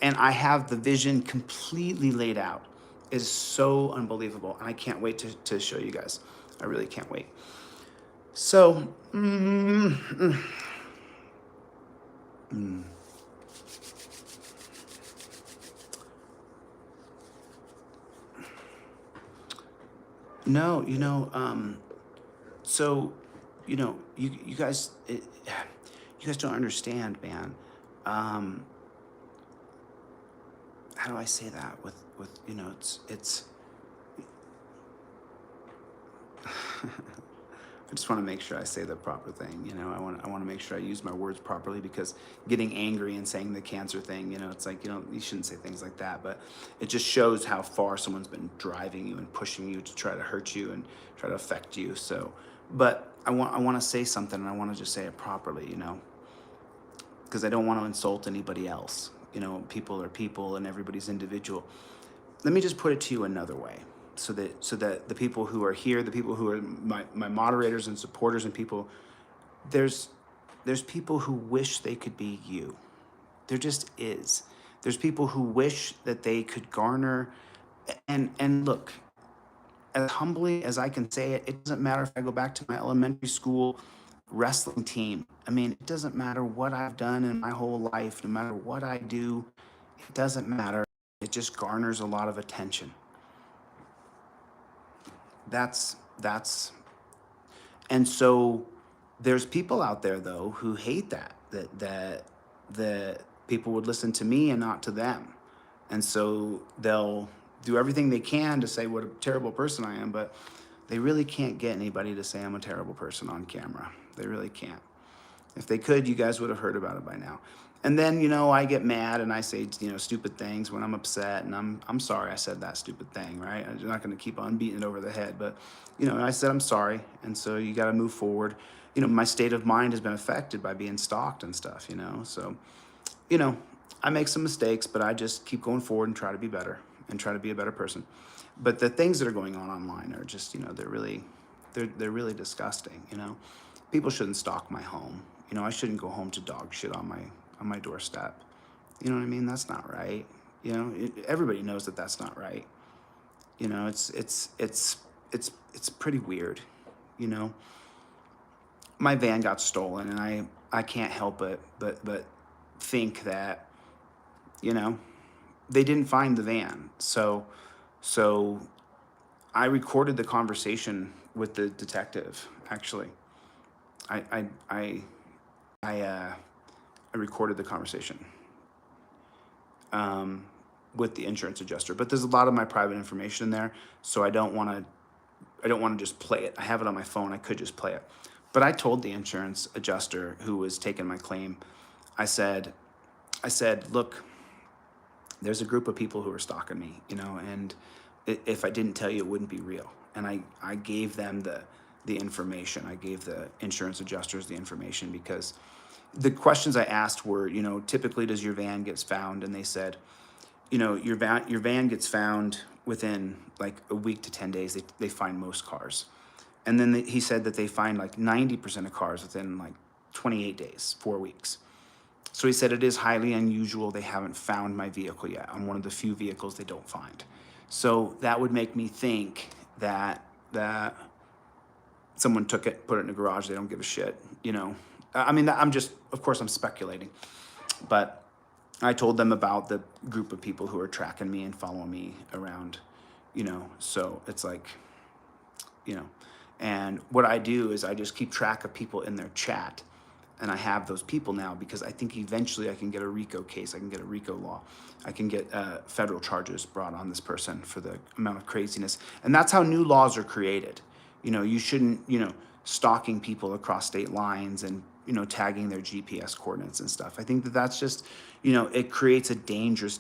And I have the vision completely laid out. It is so unbelievable. And I can't wait to show you guys. I really can't wait. So, No, so, you guys, you guys don't understand, man. How do I say that with it's, I just want to make sure I say the proper thing. You know, I want to make sure I use my words properly, because getting angry and saying the cancer thing, you know, it's like, you shouldn't say things like that, but it just shows how far someone's been driving you and pushing you to try to hurt you and try to affect you. So, but I want to say something, and I want to just say it properly, you know, because I don't want to insult anybody else. You know, people are people and everybody's individual. Let me just put it to you another way, so that the people who are here, the people who are my moderators and supporters and people, there's people who wish they could be you. There just is. There's people who wish that they could garner, and look, as humbly as I can say it, it doesn't matter if I go back to my elementary school wrestling team. I mean, it doesn't matter what I've done in my whole life, no matter what I do, it doesn't matter. It just garners a lot of attention. That's and so there's people out there though who hate that people would listen to me and not to them. And so they'll do everything they can to say what a terrible person I am, but they really can't get anybody to say I'm a terrible person on camera. They really can't. If they could, you guys would have heard about it by now. And then, you know, I get mad and I say, you know, stupid things when I'm upset, and I'm sorry I said that stupid thing, right? I'm not going to keep on beating it over the head, but, you know, I said I'm sorry, and so you got to move forward. You know, my state of mind has been affected by being stalked and stuff, you know, so, you know, I make some mistakes, but I just keep going forward and try to be better and try to be a better person. But the things that are going on online are just, you know, they're really disgusting, you know. People shouldn't stalk my home. You know, I shouldn't go home to dog shit on my doorstep. You know what I mean? That's not right. You know, everybody knows that that's not right. You know, it's pretty weird. You know, my van got stolen, and I can't help it but think that, you know, they didn't find the van. So I recorded the conversation with the detective. Actually, I recorded the conversation with the insurance adjuster, but there's a lot of my private information in there, so I don't want to just play it. I have it on my phone. I could just play it, but I told the insurance adjuster who was taking my claim, I said, look, there's a group of people who are stalking me, you know, and if I didn't tell you, it wouldn't be real. And I gave them the information. I gave the insurance adjusters the information, because the questions I asked were, you know, typically does your van gets found? And they said, you know, your van gets found within like a week to 10 days. They find most cars. And then he said that they find like 90% of cars within like 28 days, 4 weeks. So he said it is highly unusual. They haven't found my vehicle yet. I'm one of the few vehicles they don't find. So that would make me think that someone took it, put it in a garage. They don't give a shit, you know. I mean, of course I'm speculating, but I told them about the group of people who are tracking me and following me around, you know. So it's like, you know, and what I do is I just keep track of people in their chat. And I have those people now because I think eventually I can get a RICO case. I can get a RICO law. I can get federal charges brought on this person for the amount of craziness. And that's how new laws are created. You know, you shouldn't, you know, stalking people across state lines and, you know, tagging their GPS coordinates and stuff. I think that that's just, you know, it creates a dangerous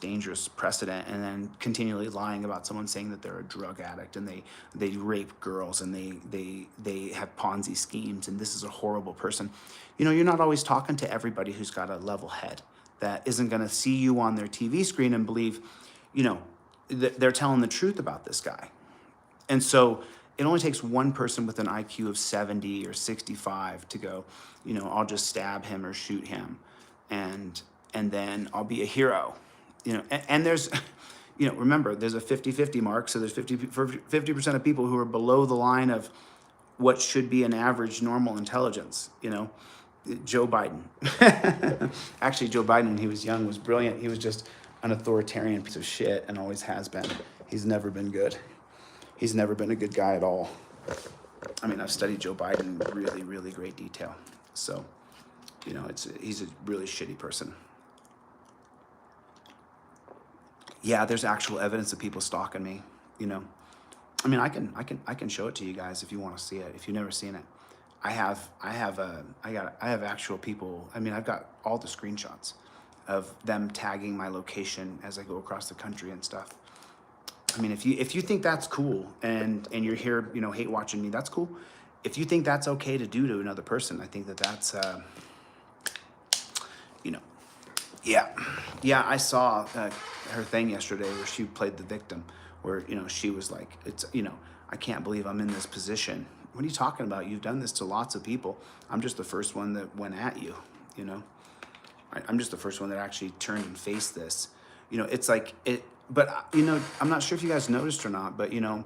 precedent, and then continually lying about someone, saying that they're a drug addict and they rape girls and they have Ponzi schemes and this is a horrible person. You know, you're not always talking to everybody who's got a level head that isn't going to see you on their TV screen and believe, you know, they're telling the truth about this guy. And so it only takes one person with an IQ of 70 or 65 to go, you know, I'll just stab him or shoot him, and then I'll be a hero, you know. And there's, you know, remember, there's a 50-50 mark, so there's 50% of people who are below the line of what should be an average normal intelligence, you know. Joe Biden. Actually, Joe Biden, when he was young, was brilliant. He was just an authoritarian piece of shit and always has been. He's never been good. He's never been a good guy at all. I mean, I've studied Joe Biden in really, really great detail. So, you know, he's a really shitty person. Yeah, there's actual evidence of people stalking me, you know. I mean, I can show it to you guys if you want to see it, if you've never seen it. I have actual people. I mean, I've got all the screenshots of them tagging my location as I go across the country and stuff. I mean, if you think that's cool and you're here, you know, hate watching me, that's cool. If you think that's okay to do to another person, I think that that's, you know, yeah. I saw her thing yesterday where she played the victim, where, you know, she was like, it's, you know, I can't believe I'm in this position. What are you talking about? You've done this to lots of people. I'm just the first one that went at you, you know. I'm just the first one that actually turned and faced this. You know, it's like it. But you know, I'm not sure if you guys noticed or not, but you know,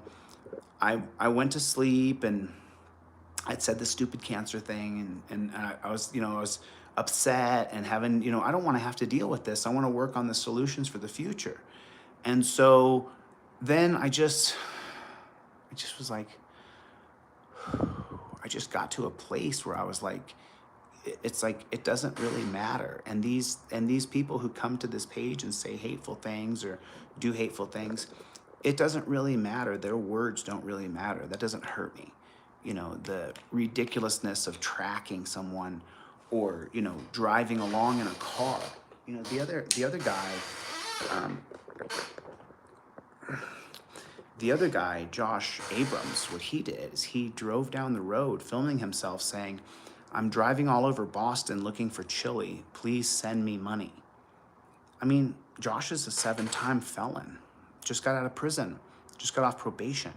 I went to sleep and I'd said the stupid cancer thing, and I was, you know, I was upset and having, you know, I don't want to have to deal with this. I want to work on the solutions for the future. And so then I just was like, I just got to a place where I was like, it's like, it doesn't really matter. And these people who come to this page and say hateful things or do hateful things, it doesn't really matter. Their words don't really matter. That doesn't hurt me. You know, the ridiculousness of tracking someone or, you know, driving along in a car. You know, the other guy, Josh Abrams, what he did is he drove down the road filming himself saying, I'm driving all over Boston looking for Chille. Please send me money. I mean, Josh is a 7-time felon. Just got out of prison. Just got off probation.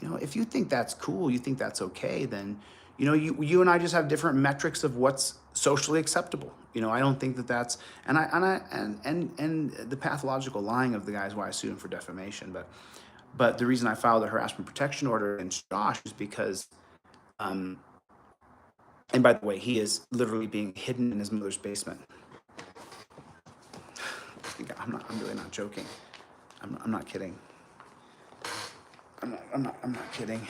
You know, if you think that's cool, you think that's okay, then, you know, you and I just have different metrics of what's socially acceptable. You know, I don't think that that's, and the pathological lying of the guy is why I sued him for defamation. But the reason I filed a harassment protection order against Josh is because, and by the way, he is literally being hidden in his mother's basement. I'm really not joking. I'm not kidding. I'm not kidding.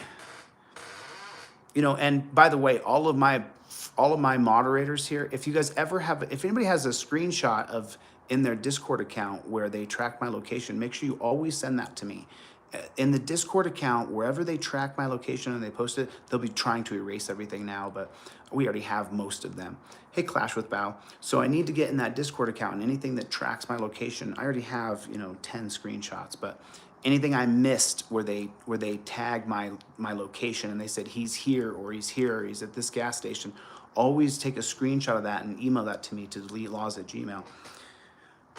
You know, and by the way, all of my moderators here, if you guys ever have, if anybody has a screenshot of in their Discord account where they track my location, make sure you always send that to me. In the Discord account, wherever they track my location and they post it, they'll be trying to erase everything now, but we already have most of them. Hey, Clash with Bow. So I need to get in that Discord account, and anything that tracks my location, I already have, you know, 10 screenshots, but anything I missed where they tag my location and they said he's here or he's at this gas station, always take a screenshot of that and email that to me to DeletelawZ@gmail.com.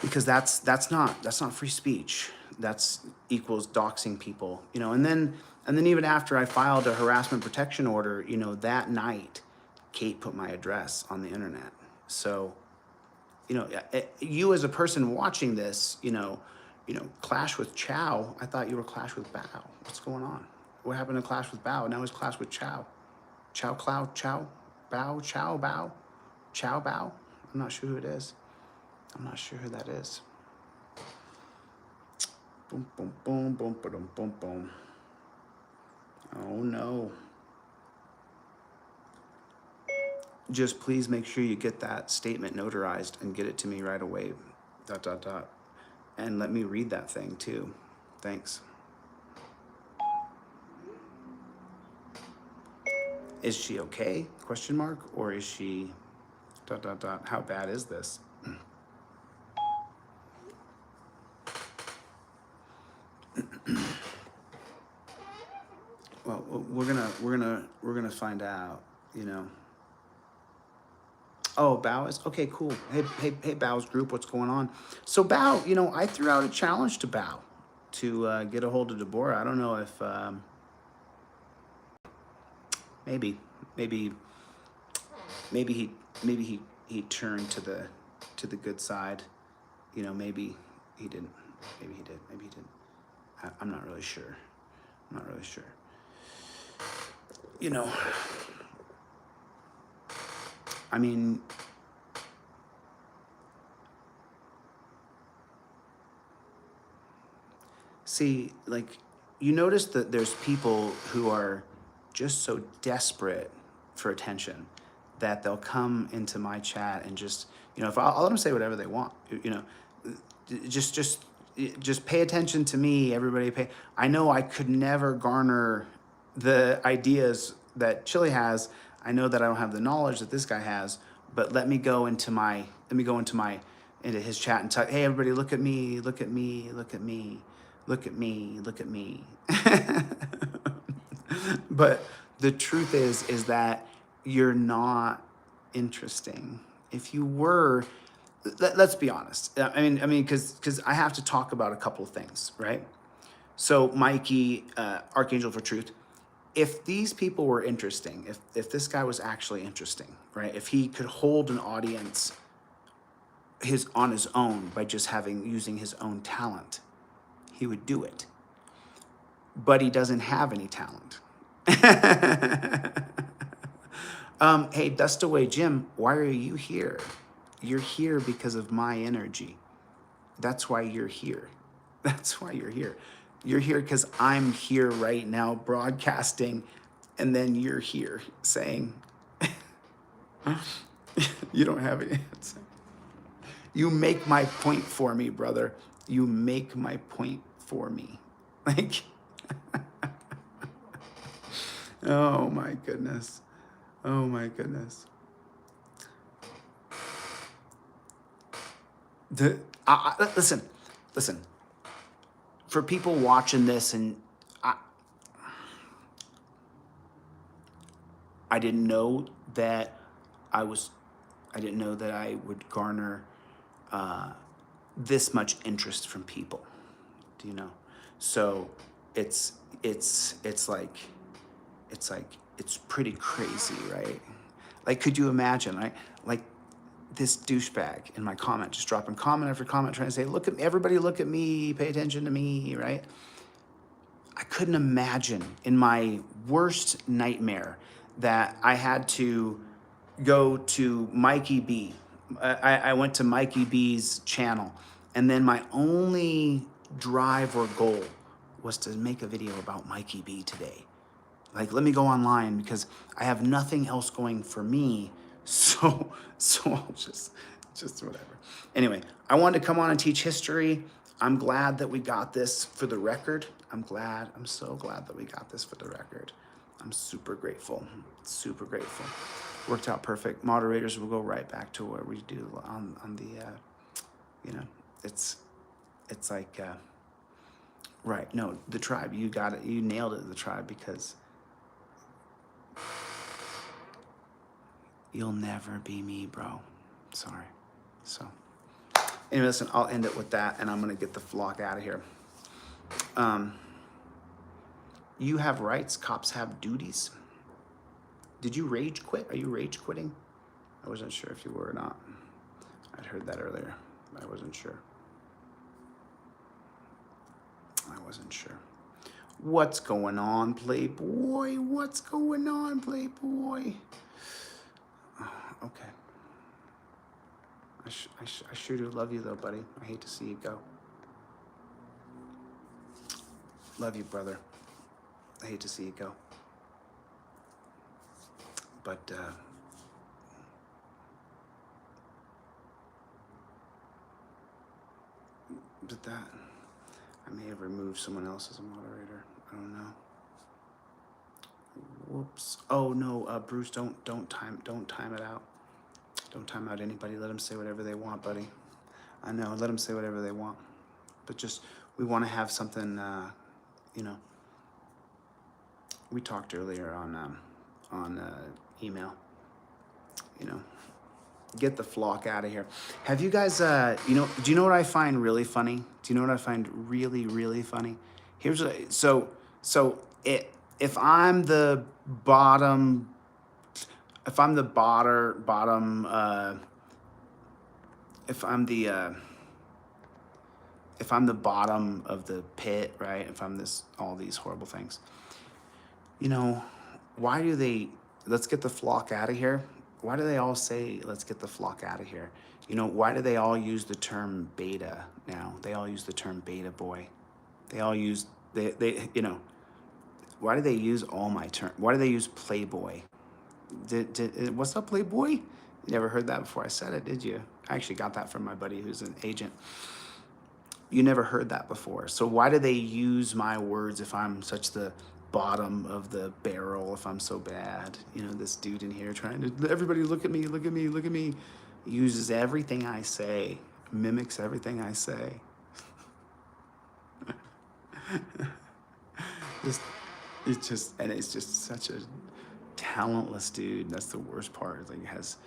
Because that's not free speech. That's equals doxing people, you know. And then even after I filed a harassment protection order, you know, that night, Kate put my address on the internet. So, you know, you as a person watching this, you know, Clash with Chow. I thought you were Clash with Bow. What's going on? What happened to Clash with Bow? Now it's Clash with Chow. Chow Cloud Chow Bow Chow Bow Chow Bow. I'm not sure who it is. I'm not sure who that is. Boom, boom, boom, boom, boom, boom, boom. Oh no. Just please make sure you get that statement notarized and get it to me right away. ... And let me read that thing too. Thanks. Is she okay? Question mark. Or is she ... How bad is this? Well, we're gonna find out, you know. Oh, Bow is okay. Cool. Hey, Bow's group. What's going on? So Bow, you know, I threw out a challenge to Bow to get a hold of Deborah. I don't know if maybe he turned to the good side. You know, maybe he didn't. Maybe he did. Maybe he didn't. I'm not really sure. I'm not really sure. You know, I mean, see, like, you notice that there's people who are just so desperate for attention that they'll come into my chat and just, you know, if I'll let them say whatever they want, you know, just pay attention to me, everybody pay. I know I could never garner the ideas that Chille has I know that I don't have the knowledge that this guy has, but let me go into his chat and type, hey, everybody, look at me, look at me, look at me, look at me, look at me. But the truth is that you're not interesting. If you were, let's be honest. I mean, because I have to talk about a couple of things, right? So Mikey, Archangel for Truth, if these people were interesting, if this guy was actually interesting, right? If he could hold an audience on his own by just using his own talent, he would do it. But he doesn't have any talent. Hey, Dust Away Jim, why are you here? You're here because of my energy. That's why you're here. That's why you're here. You're here because I'm here right now broadcasting, and then you're here saying, you don't have any answer. You make my point for me, brother. You make my point for me. Like, oh my goodness. Oh my goodness. Listen. For people watching this, and I didn't know that I would garner this much interest from people. Do you know? So it's pretty crazy, right? Like, could you imagine, right? Like, this douchebag in my comment, just dropping comment after comment, trying to say, look at everybody, look at me, pay attention to me, right? I couldn't imagine in my worst nightmare that I had to go to Mikey B. I went to Mikey B's channel, and then my only drive or goal was to make a video about Mikey B today. Like, let me go online because I have nothing else going for me. So I'll just whatever. Anyway, I wanted to come on and teach history. I'm glad that we got this for the record. I'm so glad that we got this for the record. I'm super grateful. Worked out perfect. Moderators will go right back to what we do on the, it's like, right. No, the tribe, you got it. You nailed it, the tribe, because you'll never be me, bro. Sorry. So, anyway, listen, I'll end it with that, and I'm going to get the flock out of here. You have rights, cops have duties. Did you rage quit? Are you rage quitting? I wasn't sure if you were or not. I'd heard that earlier. I wasn't sure. What's going on, Playboy? What's going on, Playboy? Okay. I sure do love you, though, buddy. I hate to see you go. Love you, brother. I hate to see you go. But that, I may have removed someone else as a moderator. I don't know. Whoops. Oh no, Bruce, don't time it out. Don't time out anybody. Let them say whatever they want, buddy. I know. Let them say whatever they want. But just, we want to have something. We talked earlier on email. Get the flock out of here. Have you guys, do you know what I find really funny? Do you know what I find really, really funny? Here's what, if I'm the bottom, if I'm the bottom of the pit, right? If I'm all these horrible things, why do they, let's get the flock out of here? Why do they all say, let's get the flock out of here? Why do they all use the term beta now? They all use the term beta boy. They all use, why do they use all my terms? Why do they use playboy? What's up, playboy? You never heard that before I said it, did you? I actually got that from my buddy who's an agent. You never heard that before. So why do they use my words if I'm such the bottom of the barrel if I'm so bad. You know, this dude in here trying to, everybody look at me, look at me, look at me. Uses everything I say, mimics everything I say. Just, it's just such a talentless dude. That's the worst part. Like, if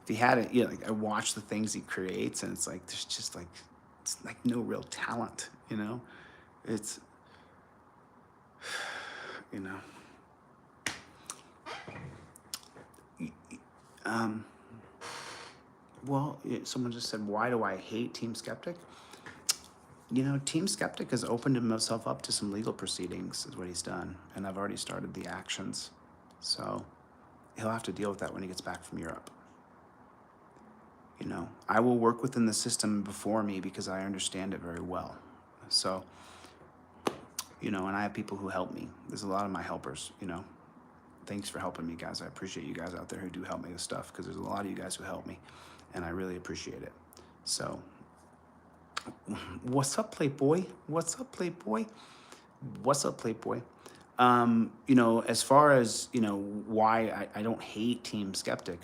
he had it, like I watch the things he creates, and it's like there's just like it's like no real talent. It's you know. Well, someone just said, why do I hate Team Skeptic? Team Skeptic has opened himself up to some legal proceedings, is what he's done. And I've already started the actions. So he'll have to deal with that when he gets back from Europe. I will work within the system before me because I understand it very well. So, and I have people who help me. There's a lot of my helpers, Thanks for helping me, guys. I appreciate you guys out there who do help me with stuff, because there's a lot of you guys who help me, and I really appreciate it. So, what's up, Playboy? What's up, Playboy? What's up, Playboy? As far as, why I don't hate Team Skeptic,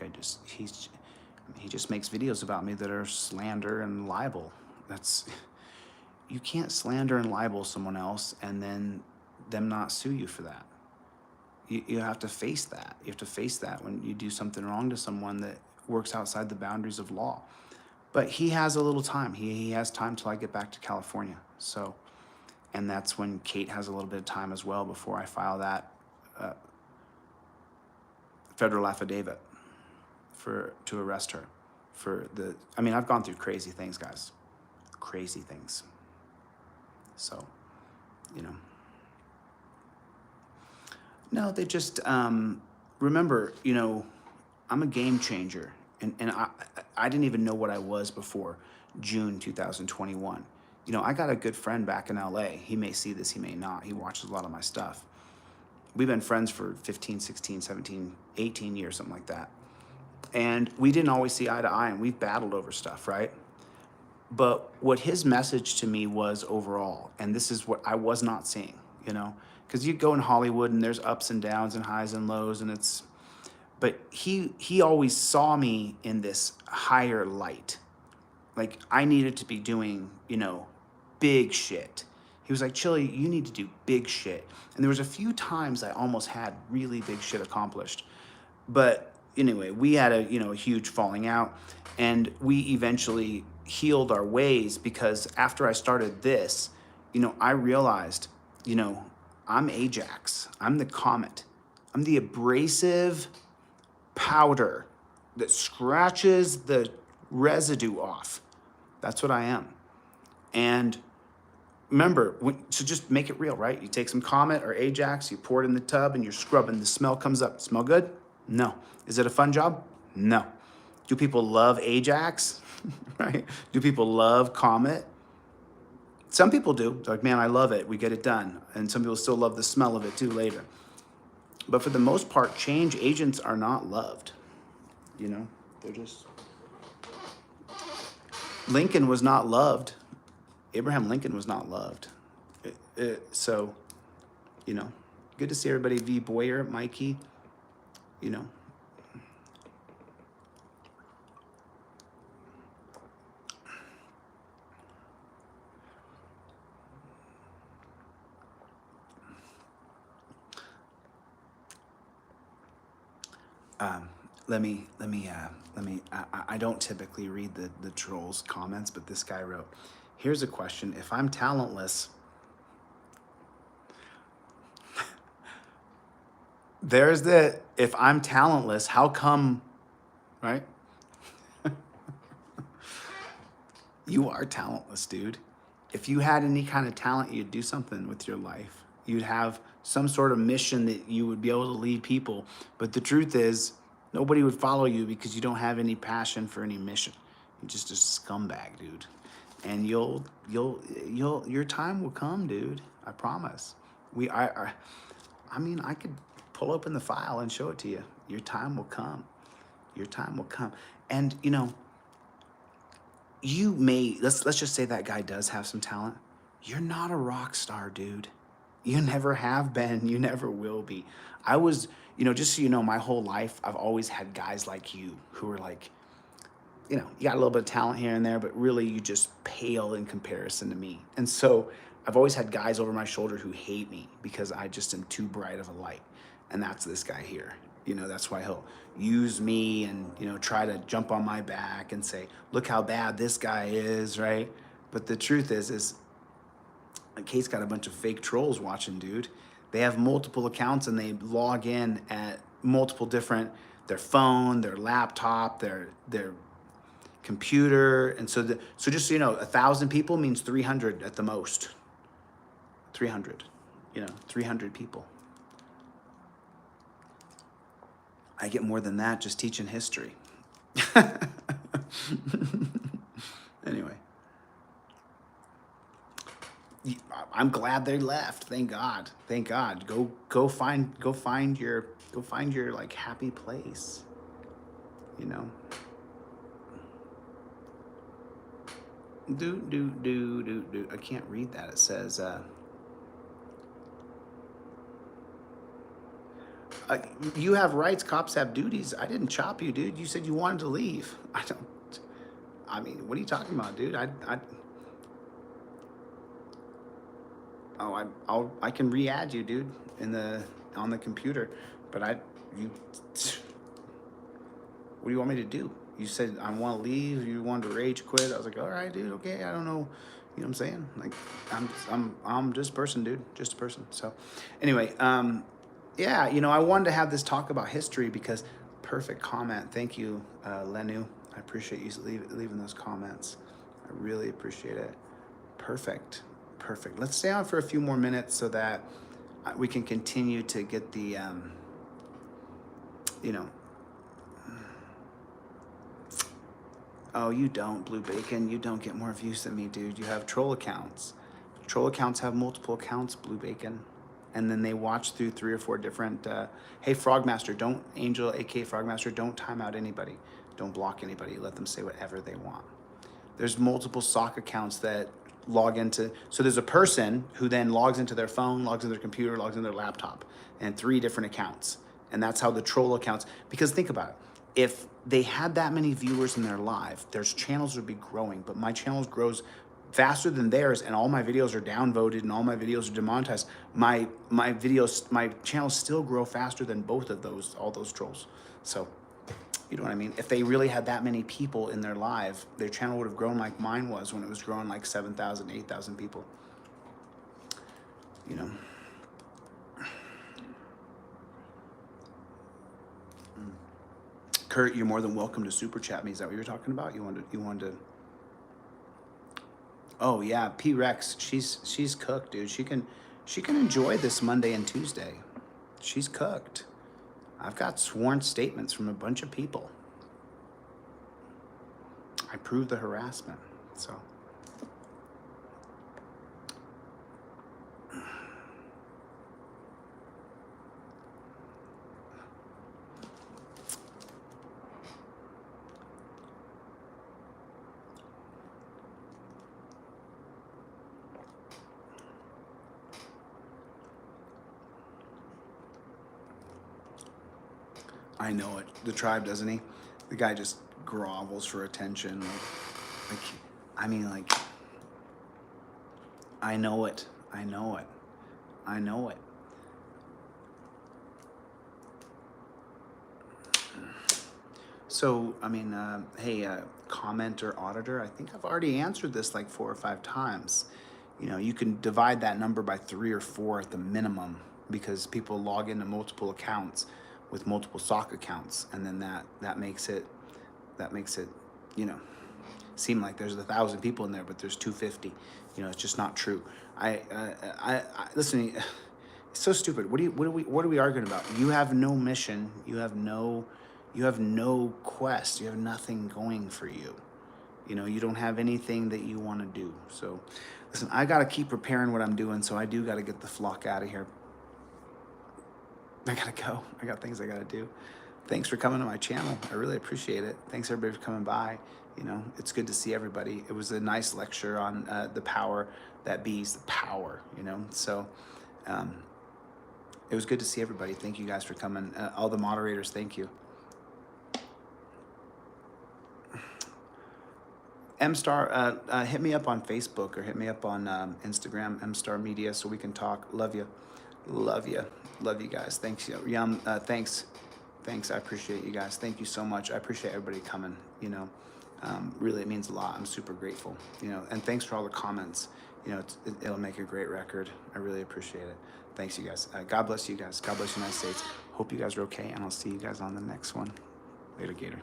he just makes videos about me that are slander and libel. You can't slander and libel someone else and then them not sue you for that. You have to face that. You have to face that when you do something wrong to someone that works outside the boundaries of law. But he has a little time. He has time till I get back to California. So, and that's when Kate has a little bit of time as well before I file that federal affidavit to arrest her for I've gone through crazy things, guys. Crazy things. So, No, they just, remember, I'm a game changer. And I didn't even know what I was before June 2021. I got a good friend back in LA. He may see this, he may not. He watches a lot of my stuff. We've been friends for 15, 16, 17, 18 years, something like that. And we didn't always see eye to eye, and we've battled over stuff, right? But what his message to me was overall, and this is what I was not seeing, because you go in Hollywood and there's ups and downs and highs and lows, and but he always saw me in this higher light. Like I needed to be doing, big shit. He was like, Chille, you need to do big shit. And there was a few times I almost had really big shit accomplished. But anyway, we had a huge falling out, and we eventually healed our ways, because after I started this, I realized, I'm Ajax. I'm the comet. I'm the abrasive powder that scratches the residue off. That's what I am. And remember, so just make it real, right? You take some Comet or Ajax, you pour it in the tub, and you're scrubbing. The smell comes up. Smell good? No. Is it a fun job? No. Do people love Ajax? Right? Do people love Comet? Some people do. They're like, man, I love it. We get it done. And some people still love the smell of it too later. But for the most part, change agents are not loved. They're just... Lincoln was not loved. Abraham Lincoln was not loved. So, good to see everybody. V. Boyer, Mikey, I don't typically read the trolls' comments, but this guy wrote, here's a question. If I'm talentless, if I'm talentless, how come, right? You are talentless, dude. If you had any kind of talent, you'd do something with your life. You'd have some sort of mission that you would be able to lead people. But the truth is, nobody would follow you because you don't have any passion for any mission. You're just a scumbag, dude. And your time will come, dude. I promise. I could pull open the file and show it to you. Your time will come. Your time will come. And you may, let's just say that guy does have some talent. You're not a rock star, dude. You never have been. You never will be. I was, just so you know, my whole life, I've always had guys like you who are like, you got a little bit of talent here and there, but really you just pale in comparison to me. And so I've always had guys over my shoulder who hate me because I just am too bright of a light. And that's this guy here. That's why he'll use me and, try to jump on my back and say, look how bad this guy is, right? But the truth is Kate's got a bunch of fake trolls watching, dude. They have multiple accounts and they log in at multiple different, their phone, their laptop, their computer. And so just so you know, 1,000 people means 300 at the most. 300, 300 people. I get more than that just teaching history. Anyway. I'm glad they left. Thank God. Thank God. Go find your like happy place. Do. I can't read that. It says you have rights, cops have duties. I didn't chop you, dude. You said you wanted to leave. I mean, what are you talking about, dude? I can re-add you, dude, on the computer, but what do you want me to do? You said I want to leave. You wanted to rage quit. I was like, all right, dude. Okay, I don't know. You know what I'm saying? Like, I'm just a person, dude. Just a person. So, anyway, yeah, I wanted to have this talk about history because perfect comment. Thank you, Lenu. I appreciate you leaving those comments. I really appreciate it. Perfect. Let's stay on for a few more minutes so that we can continue to get the, Oh, you don't, Blue Bacon. You don't get more views than me, dude. You have troll accounts. Troll accounts have multiple accounts, Blue Bacon. And then they watch through 3 or 4 different, hey, Frogmaster, Angel, aka Frogmaster, don't time out anybody. Don't block anybody. Let them say whatever they want. There's multiple sock accounts that log into, so there's a person who then logs into their phone, logs into their computer, logs into their laptop, and 3 different accounts. And that's how the troll accounts, because think about it. If they had that many viewers in their live, their channels would be growing, but my channel grows faster than theirs, and all my videos are downvoted and all my videos are demonetized. My channels still grow faster than both of all those trolls. So, you know what I mean? If they really had that many people in their live, their channel would have grown like mine was when it was growing like 7,000, 8,000 people. Kurt, you're more than welcome to super chat me. Is that what you're talking about? You wanted to. Oh yeah, P-Rex. She's cooked, dude. She can enjoy this Monday and Tuesday. She's cooked. I've got sworn statements from a bunch of people. I proved the harassment. So. I know it. The tribe, doesn't he? The guy just grovels for attention. I know it. So, hey, commenter, auditor, I think I've already answered this like 4 or 5 times. You can divide that number by 3 or 4 at the minimum because people log into multiple accounts with multiple sock accounts, and then that makes it seem like there's 1,000 people in there, but there's 250. It's just not true. I listen. It's so stupid. What are we arguing about? You have no mission. You have no quest. You have nothing going for you. You don't have anything that you want to do. So, listen. I gotta keep preparing what I'm doing. So I do gotta get the flock out of here. I gotta go. I got things I gotta do. Thanks for coming to my channel. I really appreciate it. Thanks everybody for coming by. It's good to see everybody. It was a nice lecture on the power that bees, the power, So It was good to see everybody. Thank you guys for coming. All the moderators, thank you. M-Star, hit me up on Facebook or hit me up on Instagram, M-Star Media, so we can talk. Love you. Love you. Love you guys. Thanks. Yum. Thanks. Thanks. I appreciate you guys. Thank you so much. I appreciate everybody coming. You know, really, it means a lot. I'm super grateful. You know, and thanks for all the comments. You know, it'll make a great record. I really appreciate it. Thanks, you guys. God bless you guys. God bless the United States. Hope you guys are okay, and I'll see you guys on the next one. Later, Gator.